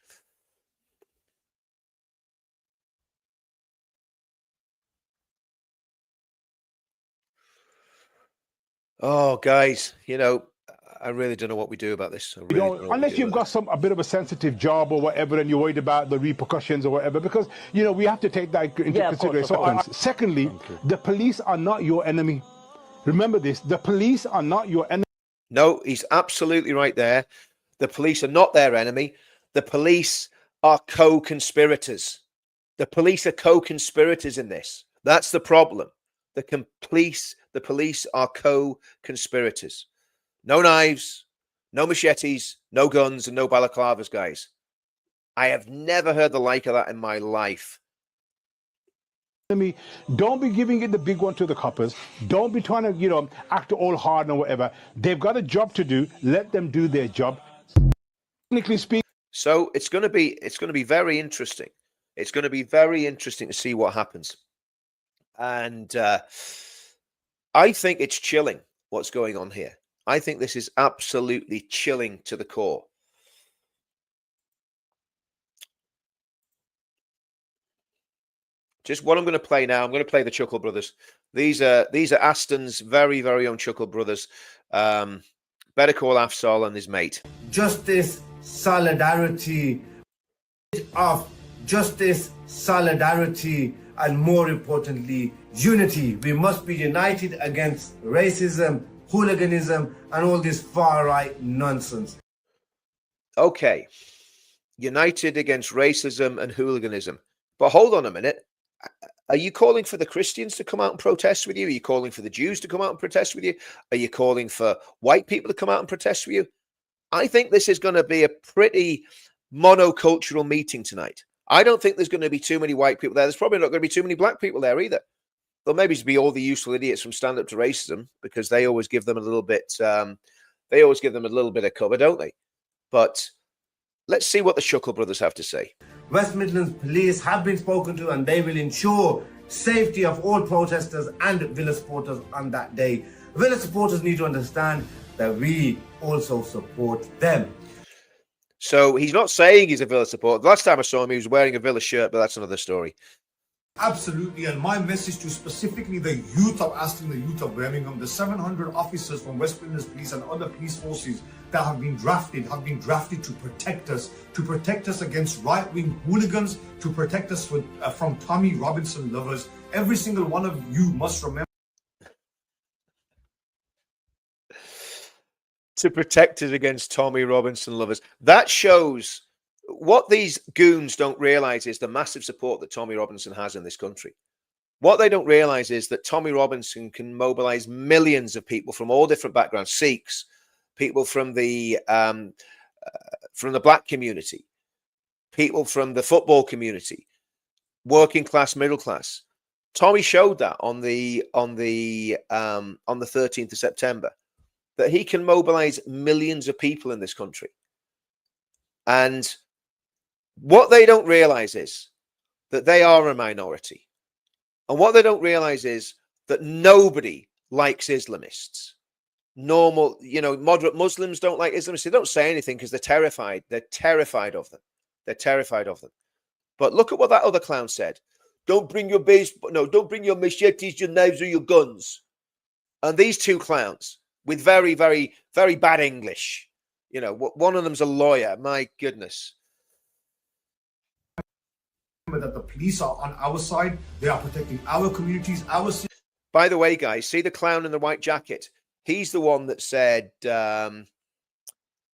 S1: Oh, guys, I really don't know what we do about this.
S6: Unless you've got a bit of a sensitive job or whatever, and you're worried about the repercussions or whatever, because we have to take that into consideration. Secondly, the police are not your enemy. Remember this: the police are not your enemy.
S1: No, he's absolutely right there. The police are not their enemy. The police are co-conspirators. The police are co-conspirators in this. That's the problem. The police are co-conspirators. No knives, no machetes, no guns, and no balaclavas, guys. I have never heard the like of that in my life.
S6: Don't be giving it the big one to the coppers. Don't be trying to, act all hard and whatever. They've got a job to do. Let them do their job. Technically speaking.
S1: So it's going to be very interesting. It's going to be very interesting to see what happens. And I think it's chilling what's going on here. I think this is absolutely chilling to the core. Just what I'm going to play now, I'm going to play the Chuckle Brothers. These are Aston's very, very own Chuckle Brothers. Better Call Afzal and his mate.
S8: Justice, solidarity, and more importantly, unity. We must be united against racism, hooliganism, and all this far-right nonsense.
S1: Okay. United against racism and hooliganism. But hold on a minute. Are you calling for the Christians to come out and protest with you? Are you calling for the Jews to come out and protest with you? Are you calling for white people to come out and protest with you? I think this is going to be a pretty monocultural meeting tonight. I don't think there's going to be too many white people there. There's probably not going to be too many black people there either. There'll maybe be all the useful idiots from Stand Up to Racism, because they always give them a little bit. They always give them a little bit of cover, don't they? But let's see what the Chuckle Brothers have to say.
S8: West Midlands Police have been spoken to, and they will ensure safety of all protesters and Villa supporters on that day. Villa supporters need to understand that we also support them.
S1: So he's not saying he's a Villa supporter. The last time I saw him, he was wearing a Villa shirt, but that's another story.
S9: Absolutely, and my message to specifically the youth of Aston, the youth of Birmingham, the 700 officers from West Midlands Police and other police forces that have been drafted to protect us against right-wing hooligans, to protect us from Tommy Robinson lovers. Every single one of you must remember.
S1: to protect us against Tommy Robinson lovers. That shows what these goons don't realize is the massive support that Tommy Robinson has in this country. What they don't realize is that Tommy Robinson can mobilize millions of people from all different backgrounds, Sikhs, people from the black community, people from the football community, working class, middle class. Tommy showed that on the 13th of September, that he can mobilize millions of people in this country. And what they don't realize is that they are a minority. And what they don't realize is that nobody likes Islamists. Normal, moderate Muslims don't like Islamists. They don't say anything because they're terrified. They're terrified of them. They're terrified of them. But look at what that other clown said. Don't bring your don't bring your machetes, your knives, or your guns. And these two clowns with very, very, very bad English. One of them's a lawyer. My goodness.
S9: That the police are on our side. They are protecting our communities, our cities.
S1: By the way, guys, see the clown in the white jacket? He's the one that said, we're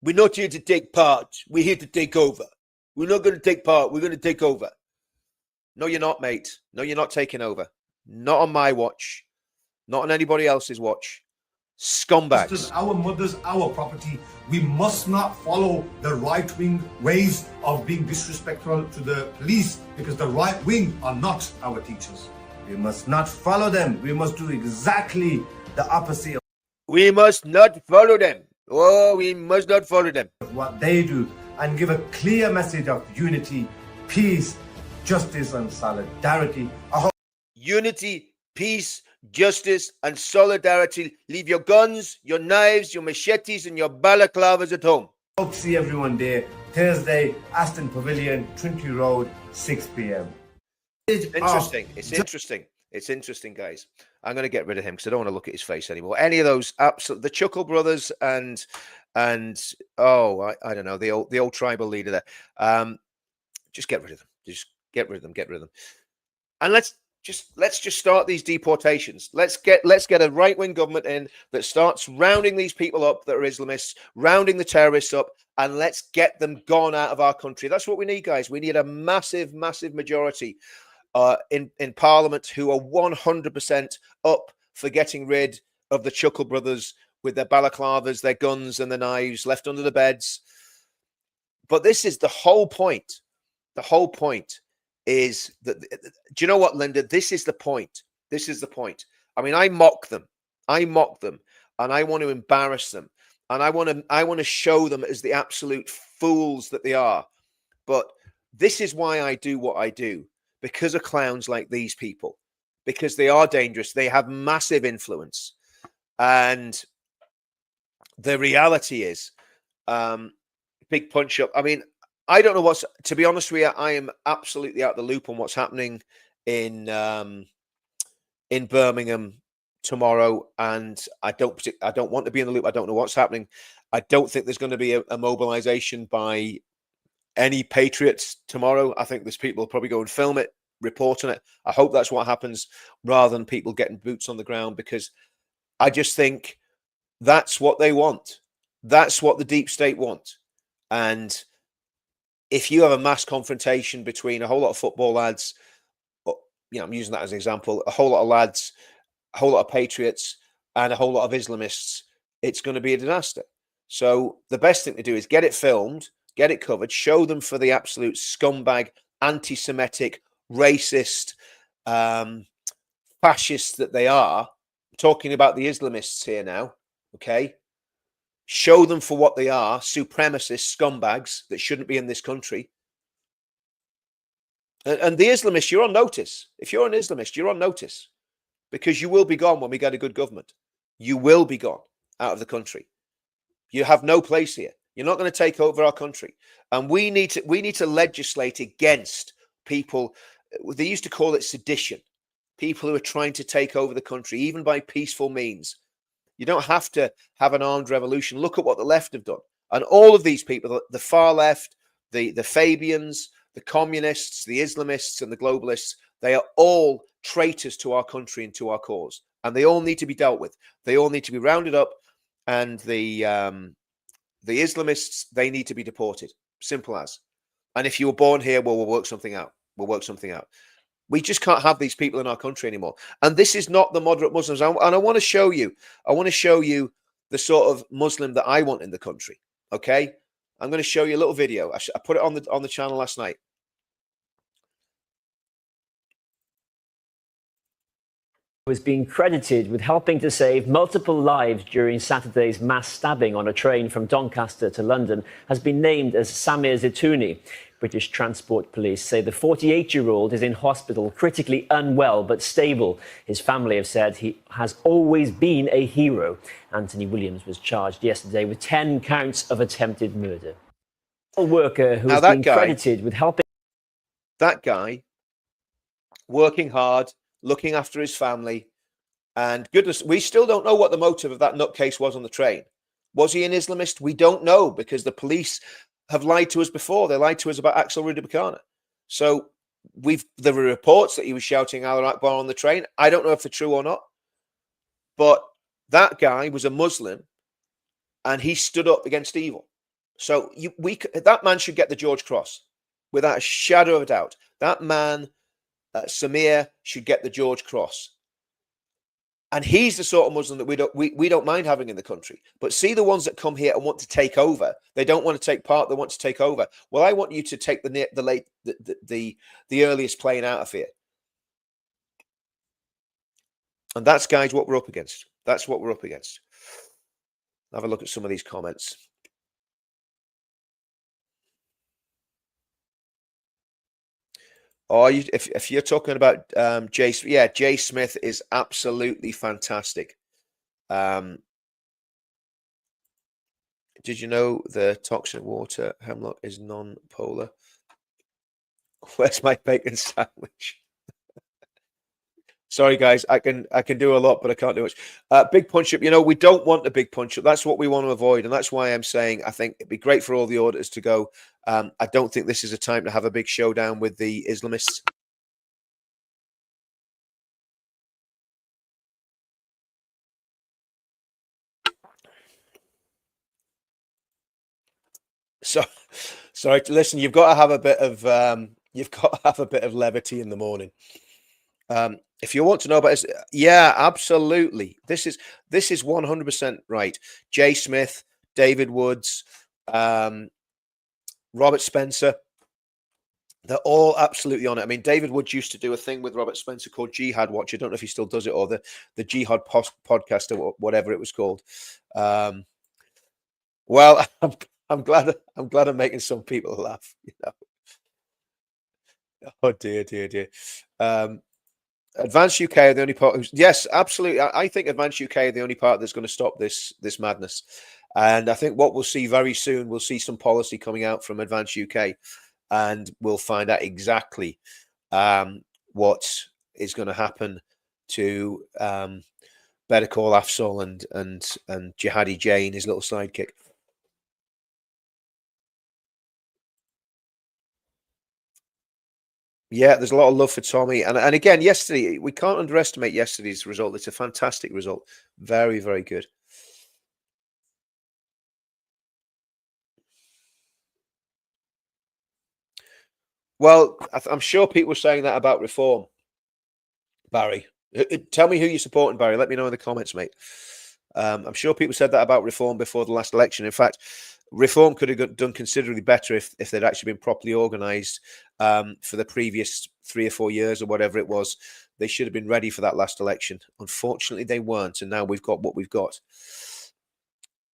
S1: not here to take part. We're here to take over. We're not going to take part. We're going to take over. No, you're not, mate. No, you're not taking over. Not on my watch. Not on anybody else's watch. Scumbags.
S9: This is our mothers, our property. We must not follow the right-wing ways of being disrespectful to the police, because the right wing are not our teachers.
S8: We must not follow them. We must do exactly the opposite
S1: We must not follow them. Oh, we must not follow them.
S8: of what they do, and give a clear message of unity, peace, justice, and solidarity.
S1: Unity, peace, justice, and solidarity. Leave your guns, your knives, your machetes, and your balaclavas at home.
S8: Hope to see everyone there Thursday, Aston Pavilion, Trinity Road, 6 p.m.
S1: Interesting. It's interesting. It's interesting, guys. I'm going to get rid of him because I don't want to look at his face anymore. Any of those, absolute, the Chuckle Brothers and I don't know, the old tribal leader there. Just get rid of them. Just get rid of them. Get rid of them. And let's just start these deportations. Let's get a right-wing government in that starts rounding these people up that are Islamists, rounding the terrorists up, and let's get them gone out of our country. That's what we need, guys. We need a massive, massive majority in Parliament who are 100% up for getting rid of the Chuckle Brothers with their balaclavas, their guns, and their knives left under the beds. But this is the whole point. The whole point is that, do you know what, Linda? This is the point. This is the point. I mean, I mock them, and I want to embarrass them, and I want to show them as the absolute fools that they are. But this is why I do what I do, because of clowns like these people, because they are dangerous. They have massive influence, and the reality is, big punch up. I mean, I don't know to be honest with you, I am absolutely out of the loop on what's happening in Birmingham tomorrow. And I don't want to be in the loop. I don't know what's happening. I don't think there's going to be a mobilization by any patriots tomorrow. I think there's people probably go and film it, report on it. I hope that's what happens rather than people getting boots on the ground, because I just think that's what they want. That's what the deep state want. And if you have a mass confrontation between a whole lot of football lads, I'm using that as an example, a whole lot of lads, a whole lot of patriots, and a whole lot of Islamists, it's going to be a disaster. So the best thing to do is get it filmed, get it covered, show them for the absolute scumbag, anti-Semitic, racist, fascists that they are. I'm talking about the Islamists here now, okay? Show them for what they are, supremacist scumbags that shouldn't be in this country. And the Islamists, you're on notice. If you're an Islamist, you're on notice, because you will be gone when we get a good government. You will be gone out of the country. You have no place here. You're not going to take over our country. And we need to legislate against people. They used to call it sedition. People who are trying to take over the country, even by peaceful means. You don't have to have an armed revolution. Look at what the left have done. And all of these people, the far left, the Fabians, the communists, the Islamists, and the globalists, they are all traitors to our country and to our cause. And they all need to be dealt with. They all need to be rounded up and the Islamists, they need to be deported. Simple as. And if you were born here, well, we'll work something out. We'll work something out. We just can't have these people in our country anymore. And this is not the moderate Muslims. And I want to show you. I want to show you the sort of Muslim that I want in the country. Okay, I'm going to show you a little video. I put it on the channel last night.
S10: Was being credited with helping to save multiple lives during Saturday's mass stabbing on a train from Doncaster to London has been named as Samir Zitouni. British Transport Police say the 48-year-old is in hospital, critically unwell but stable. His family have said he has always been a hero. Anthony Williams was charged yesterday with 10 counts of attempted murder. A worker who has been credited with helping...
S1: That guy, working hard, looking after his family, and goodness, we still don't know what the motive of that nutcase was on the train. Was he an Islamist? We don't know, because the police have lied to us before. They lied to us about Axel Rudibakana. So there were reports that he was shouting Allah Akbar on the train. I don't know if they're true or not, but that guy was a Muslim, and he stood up against evil. So that man should get the George Cross, without a shadow of a doubt. That man, Samir, should get the George Cross. And he's the sort of Muslim that we don't mind having in the country. But see the ones that come here and want to take over. They don't want to take part. They want to take over. Well, I want you to take the earliest plane out of here. And that's, guys, what we're up against. That's what we're up against. Have a look at some of these comments. Oh, if you're talking about Jay Smith is absolutely fantastic. Did you know the toxic water hemlock is non-polar? Where's my bacon sandwich? Sorry, guys, I can do a lot, but I can't do much. Big punch up. You know, we don't want a big punch up. That's what we want to avoid, and that's why I'm saying I think it'd be great for all the auditors to go. I don't think this is a time to have a big showdown with the Islamists. So, sorry. Listen, you've got to have a bit of levity in the morning. If you want to know about this, yeah, absolutely. This is 100% right. Jay Smith, David Woods, Robert Spencer, they're all absolutely on it. I mean, David Woods used to do a thing with Robert Spencer called Jihad Watch. I don't know if he still does it, or the Jihad podcast or whatever it was called. Well, I'm glad I'm making some people laugh. You know? Oh dear. Advanced UK are the only part. Yes, absolutely. I think Advanced UK are the only part that's going to stop this madness. And I think what we'll see very soon, we'll see some policy coming out from Advanced UK, and we'll find out exactly what is going to happen to Better Call Afzal and Jihadi Jay and his little sidekick. Yeah, there's a lot of love for Tommy. And again, yesterday, we can't underestimate yesterday's result. It's a fantastic result. Very, very good. Well, I'm sure people were saying that about reform, Barry. Tell me who you're supporting, Barry. Let me know in the comments, mate. I'm sure people said that about reform before the last election. In fact, reform could have done considerably better if they'd actually been properly organised for the previous 3 or 4 years or whatever it was. They should have been ready for that last election. Unfortunately, they weren't, and now we've got what we've got.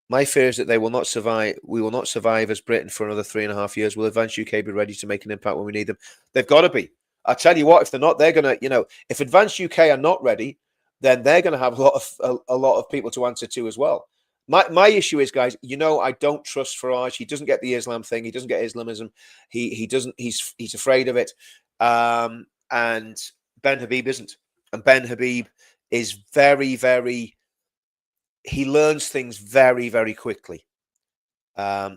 S1: My fear is that they will not survive. We will not survive as Britain for another 3.5 years. Will Advanced UK be ready to make an impact when we need them? They've got to be. I tell you what, if they're not, they're going to, if Advanced UK are not ready, then they're going to have a lot of people to answer to as well. My issue is, guys, I don't trust Farage. He doesn't get the Islam thing. He doesn't get Islamism. He doesn't. He's afraid of it. And Ben Habib isn't. And Ben Habib is very, very. He learns things very, very quickly.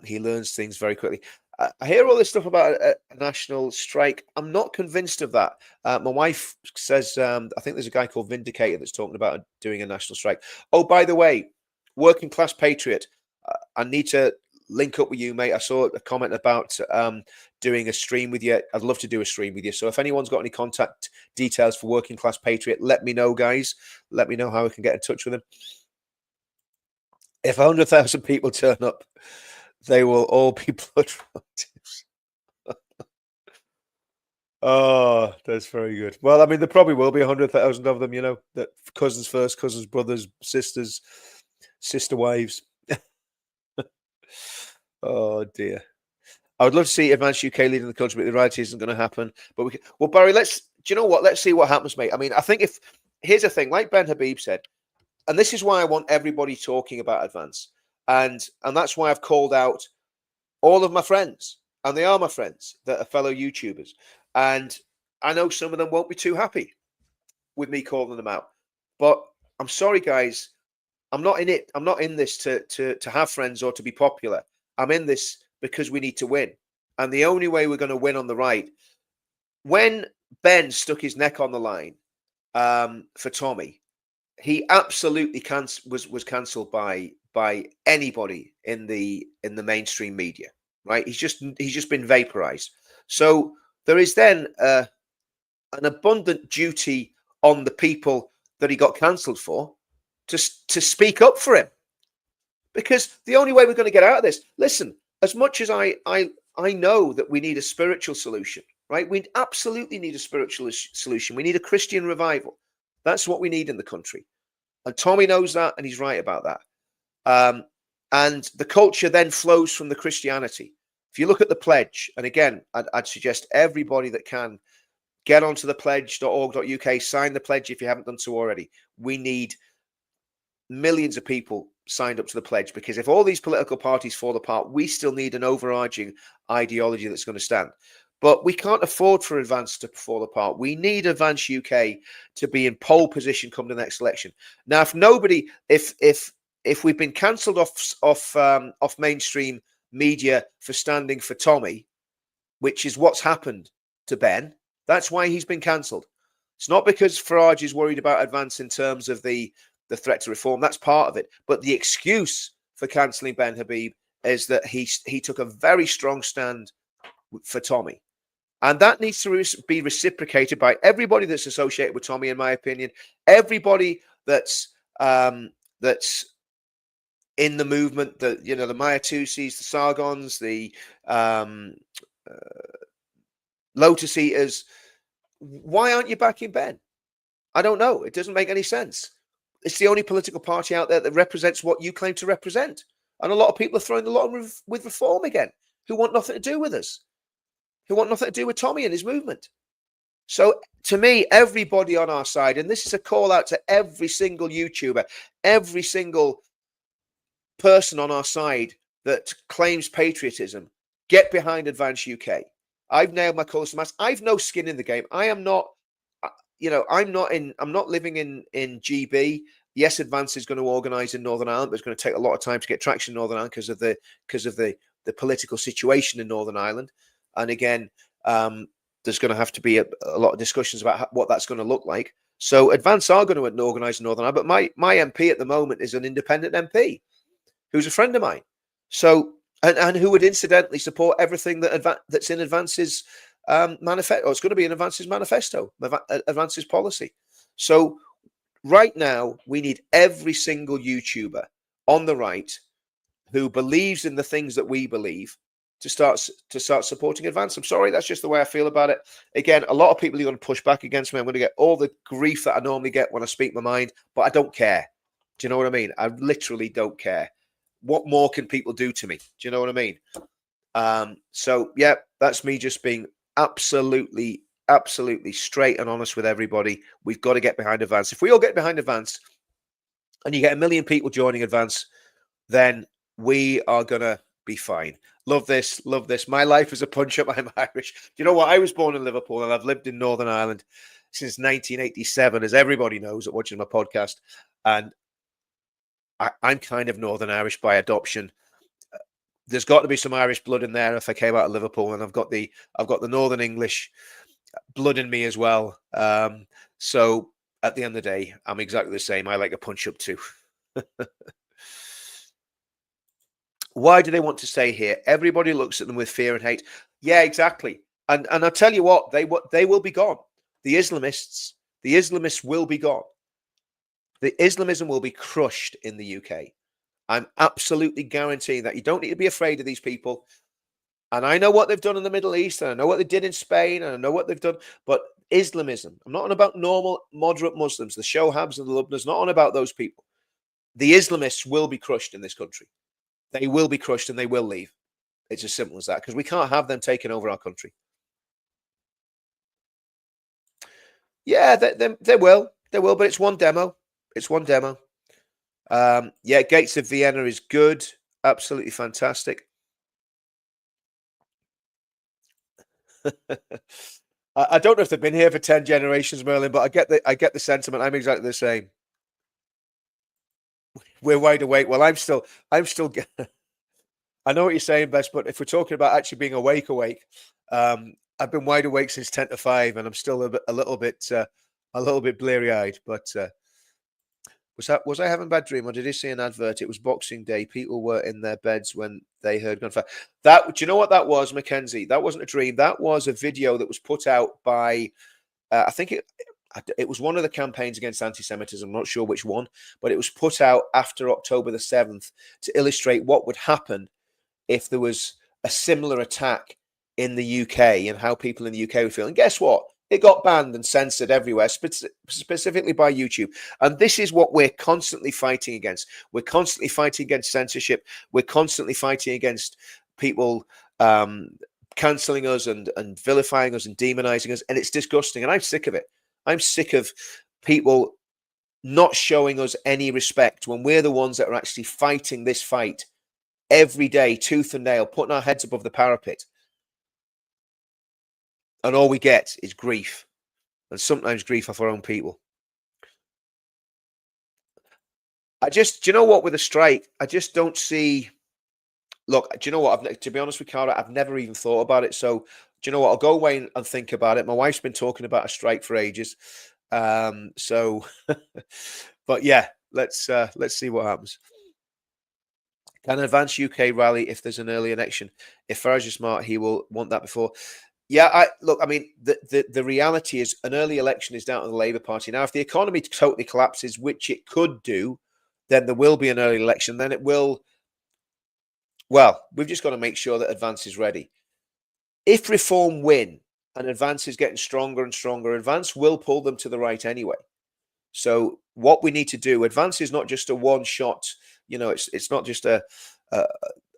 S1: He learns things very quickly. I hear all this stuff about a national strike. I'm not convinced of that. My wife says, I think there's a guy called Vindicator that's talking about doing a national strike. Oh, by the way, Working Class Patriot, I need to link up with you, mate. I saw a comment about doing a stream with you. I'd love to do a stream with you. So if anyone's got any contact details for Working Class Patriot, let me know, guys. Let me know how we can get in touch with them. If 100,000 people turn up, they will all be blood relatives. Oh, that's very good. Well, I mean, there probably will be 100,000 of them, you know, that cousins first, cousins, brothers, sisters, sister wives. Oh dear. I would love to see Advance UK leading the country, but the reality isn't going to happen. But we can, well, Barry, do you know what? Let's see what happens, mate. I mean, I think here's the thing, like Ben Habib said, and this is why I want everybody talking about Advance. And that's why I've called out all of my friends, and they are my friends that are fellow YouTubers. And I know some of them won't be too happy with me calling them out. But I'm sorry, guys. I'm not in it. I'm not in this to have friends or to be popular. I'm in this because we need to win. And the only way we're going to win on the right, when Ben stuck his neck on the line for Tommy, he absolutely was cancelled by anybody in the mainstream media. Right? He's just been vaporized. So there is then an abundant duty on the people that he got cancelled for to speak up for him, because the only way we're going to get out of this. Listen, as much as I know that we need a spiritual solution, right? We absolutely need a spiritual solution. We need a Christian revival. That's what we need in the country, and Tommy knows that, and he's right about that. And the culture then flows from the Christianity. If you look at the pledge, and again, I'd suggest everybody that can get onto the pledge.org.uk, sign the pledge if you haven't done so already. We need millions of people signed up to the pledge, because if all these political parties fall apart, we still need an overarching ideology that's going to stand. But we can't afford for Advance to fall apart. We need Advance UK to be in pole position come the next election. Now, if we've been cancelled off mainstream media for standing for Tommy, which is what's happened to Ben, that's why he's been cancelled. It's not because Farage is worried about Advance in terms of the threat to reform. That's part of it. But the excuse for cancelling Ben Habib is that he took a very strong stand for Tommy. And that needs to be reciprocated by everybody that's associated with Tommy, in my opinion. Everybody that's in the movement, the Mayatusis, the Sargons, the Lotus Eaters. Why aren't you backing Ben? I don't know. It doesn't make any sense. It's the only political party out there that represents what you claim to represent. And a lot of people are throwing the lot with reform again, who want nothing to do with us, who want nothing to do with Tommy and his movement. So to me, everybody on our side, and this is a call out to every single YouTuber, every single person on our side that claims patriotism, get behind Advance UK. I've nailed my colours to mast. I've no skin in the game. I am not, I'm not living in GB. Yes, Advance is going to organise in Northern Ireland, but it's going to take a lot of time to get traction in Northern Ireland because of the political situation in Northern Ireland. And again, there's going to have to be a lot of discussions about what that's going to look like. So Advance are going to organise in Northern Ireland, but my MP at the moment is an independent MP who's a friend of mine. So and who would incidentally support everything that's in Advance's manifesto. Or it's going to be in Advance's manifesto, Advance's policy. So right now, we need every single YouTuber on the right who believes in the things that we believe to start supporting Advance. I'm sorry, that's just the way I feel about it. Again, a lot of people are going to push back against me. I'm going to get all the grief that I normally get when I speak my mind, but I don't care. Do you know what I mean? I literally don't care. What more can people do to me? Do you know what I mean? So yeah, that's me just being absolutely straight and honest with everybody. We've got to get behind Advance. If we all get behind Advance and you get 1 million people joining Advance, then we are going to be fine. Love this. My life is a punch-up. I'm Irish. Do you know what? I was born in Liverpool and I've lived in Northern Ireland since 1987, as everybody knows that watches my podcast. And I'm kind of Northern Irish by adoption. There's got to be some Irish blood in there if I came out of Liverpool, and I've got the Northern English blood in me as well. So at the end of the day, I'm exactly the same. I like a punch up too. Why do they want to stay here? Everybody looks at them with fear and hate. Yeah, exactly. And I'll tell you what, they will be gone. The Islamists will be gone. The Islamism will be crushed in the UK. I'm absolutely guaranteeing that. You don't need to be afraid of these people. And I know what they've done in the Middle East, and I know what they did in Spain, and I know what they've done. But Islamism, I'm not on about normal, moderate Muslims, the Shohabs and the Lubnas, not on about those people. The Islamists will be crushed in this country. They will be crushed and they will leave. It's as simple as that, because we can't have them taking over our country. Yeah, they will, but it's one demo. It's one demo. Yeah, Gates of Vienna is good, absolutely fantastic. I don't know if they've been here for 10 generations, Merlin, but I get the sentiment. I'm exactly the same. We're wide awake. Well, I'm still. I know what you're saying, Bess, but if we're talking about actually being awake, I've been wide awake since 10 to 5, and I'm still a little bit bleary-eyed. But was I having a bad dream, or did I see an advert? It was Boxing Day. People were in their beds when they heard gunfire. Do you know what that was, Mackenzie? That wasn't a dream. That was a video that was put out by, I think it was one of the campaigns against anti-Semitism. I'm not sure which one, but it was put out after October the 7th to illustrate what would happen if there was a similar attack in the UK and how people in the UK would feel. And guess what? It got banned and censored everywhere, specifically by YouTube. And this is what we're constantly fighting against. We're constantly fighting against censorship. We're constantly fighting against people cancelling us and vilifying us and demonizing us. And it's disgusting. And I'm sick of it. I'm sick of people not showing us any respect when we're the ones that are actually fighting this fight every day, tooth and nail, putting our heads above the parapet. And all we get is grief, and sometimes grief off our own people. Do you know what, with a strike, I just don't see. Look, do you know what? To be honest with Cara, I've never even thought about it. So, do you know what? I'll go away and think about it. My wife's been talking about a strike for ages. But yeah, let's see what happens. Can advance UK rally if there's an early election? If Farage is smart, he will want that before. Yeah, I mean, the reality is an early election is down to the Labour Party. Now, if the economy totally collapses, which it could do, then there will be an early election. Then it will. Well, we've just got to make sure that Advance is ready. If Reform win and Advance is getting stronger and stronger, Advance will pull them to the right anyway. So what we need to do, Advance is not just a one-shot. You know, it's not just a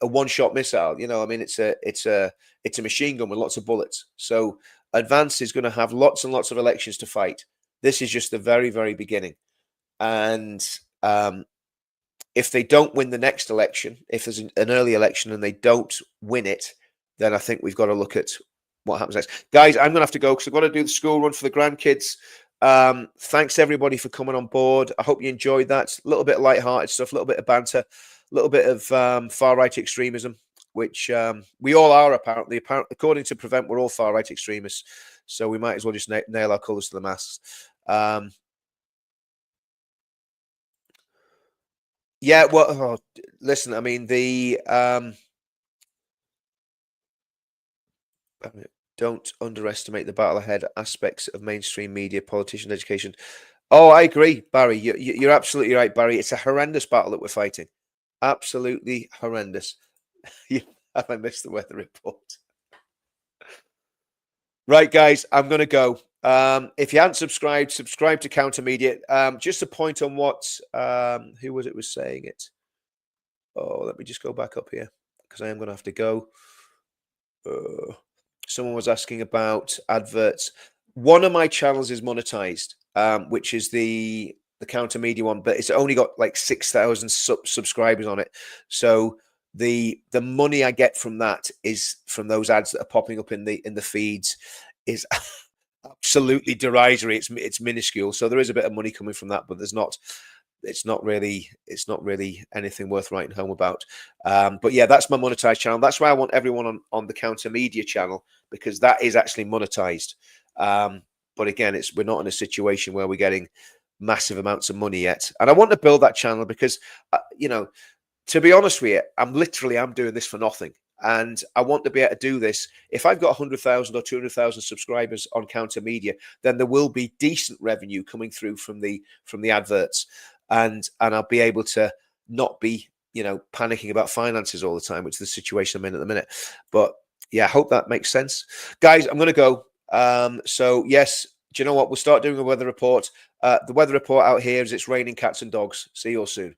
S1: one-shot missile. You know, I mean, it's a machine gun with lots of bullets. So Advance is going to have lots and lots of elections to fight. This is just the very, very beginning. And if they don't win the next election, if there's an early election and they don't win it, then I think we've got to look at what happens next. Guys, I'm going to have to go because I've got to do the school run for the grandkids. Thanks everybody for coming on board. I hope you enjoyed that. A little bit of light-hearted stuff, a little bit of banter, a little bit of far-right extremism, which we all are apparently. According to Prevent, we're all far-right extremists. So we might as well just nail our colours to the masts. Yeah, well, listen, I mean, don't underestimate the battle ahead aspects of mainstream media, politician education. Oh, I agree, Barry. You're absolutely right, Barry. It's a horrendous battle that we're fighting. Absolutely horrendous. Have I missed the weather report? Right, guys, I'm going to go. If you haven't subscribed, subscribe to Counter Media. Just a point on what, who was saying it? Oh, let me just go back up here because I am going to have to go. Someone was asking about adverts. One of my channels is monetized, which is the Counter Media one, but it's only got like 6,000 subscribers on it. So the money I get from that is from those ads that are popping up in the feeds is absolutely derisory. It's minuscule. So there is a bit of money coming from that, but it's not really anything worth writing home about. But yeah, that's my monetized channel. That's why I want everyone on the Counter Media channel, because that is actually monetized. But again, we're not in a situation where we're getting massive amounts of money yet. And I want to build that channel because, you know, to be honest with you, I'm doing this for nothing. And I want to be able to do this. If I've got 100,000 or 200,000 subscribers on Counter Media, then there will be decent revenue coming through from the adverts, and I'll be able to not be, you know, panicking about finances all the time, which is the situation I'm in at the minute. But yeah, I hope that makes sense, guys. I'm going to go. So yes, do you know what? We'll start doing a weather report. The weather report out here is it's raining cats and dogs. See you all soon.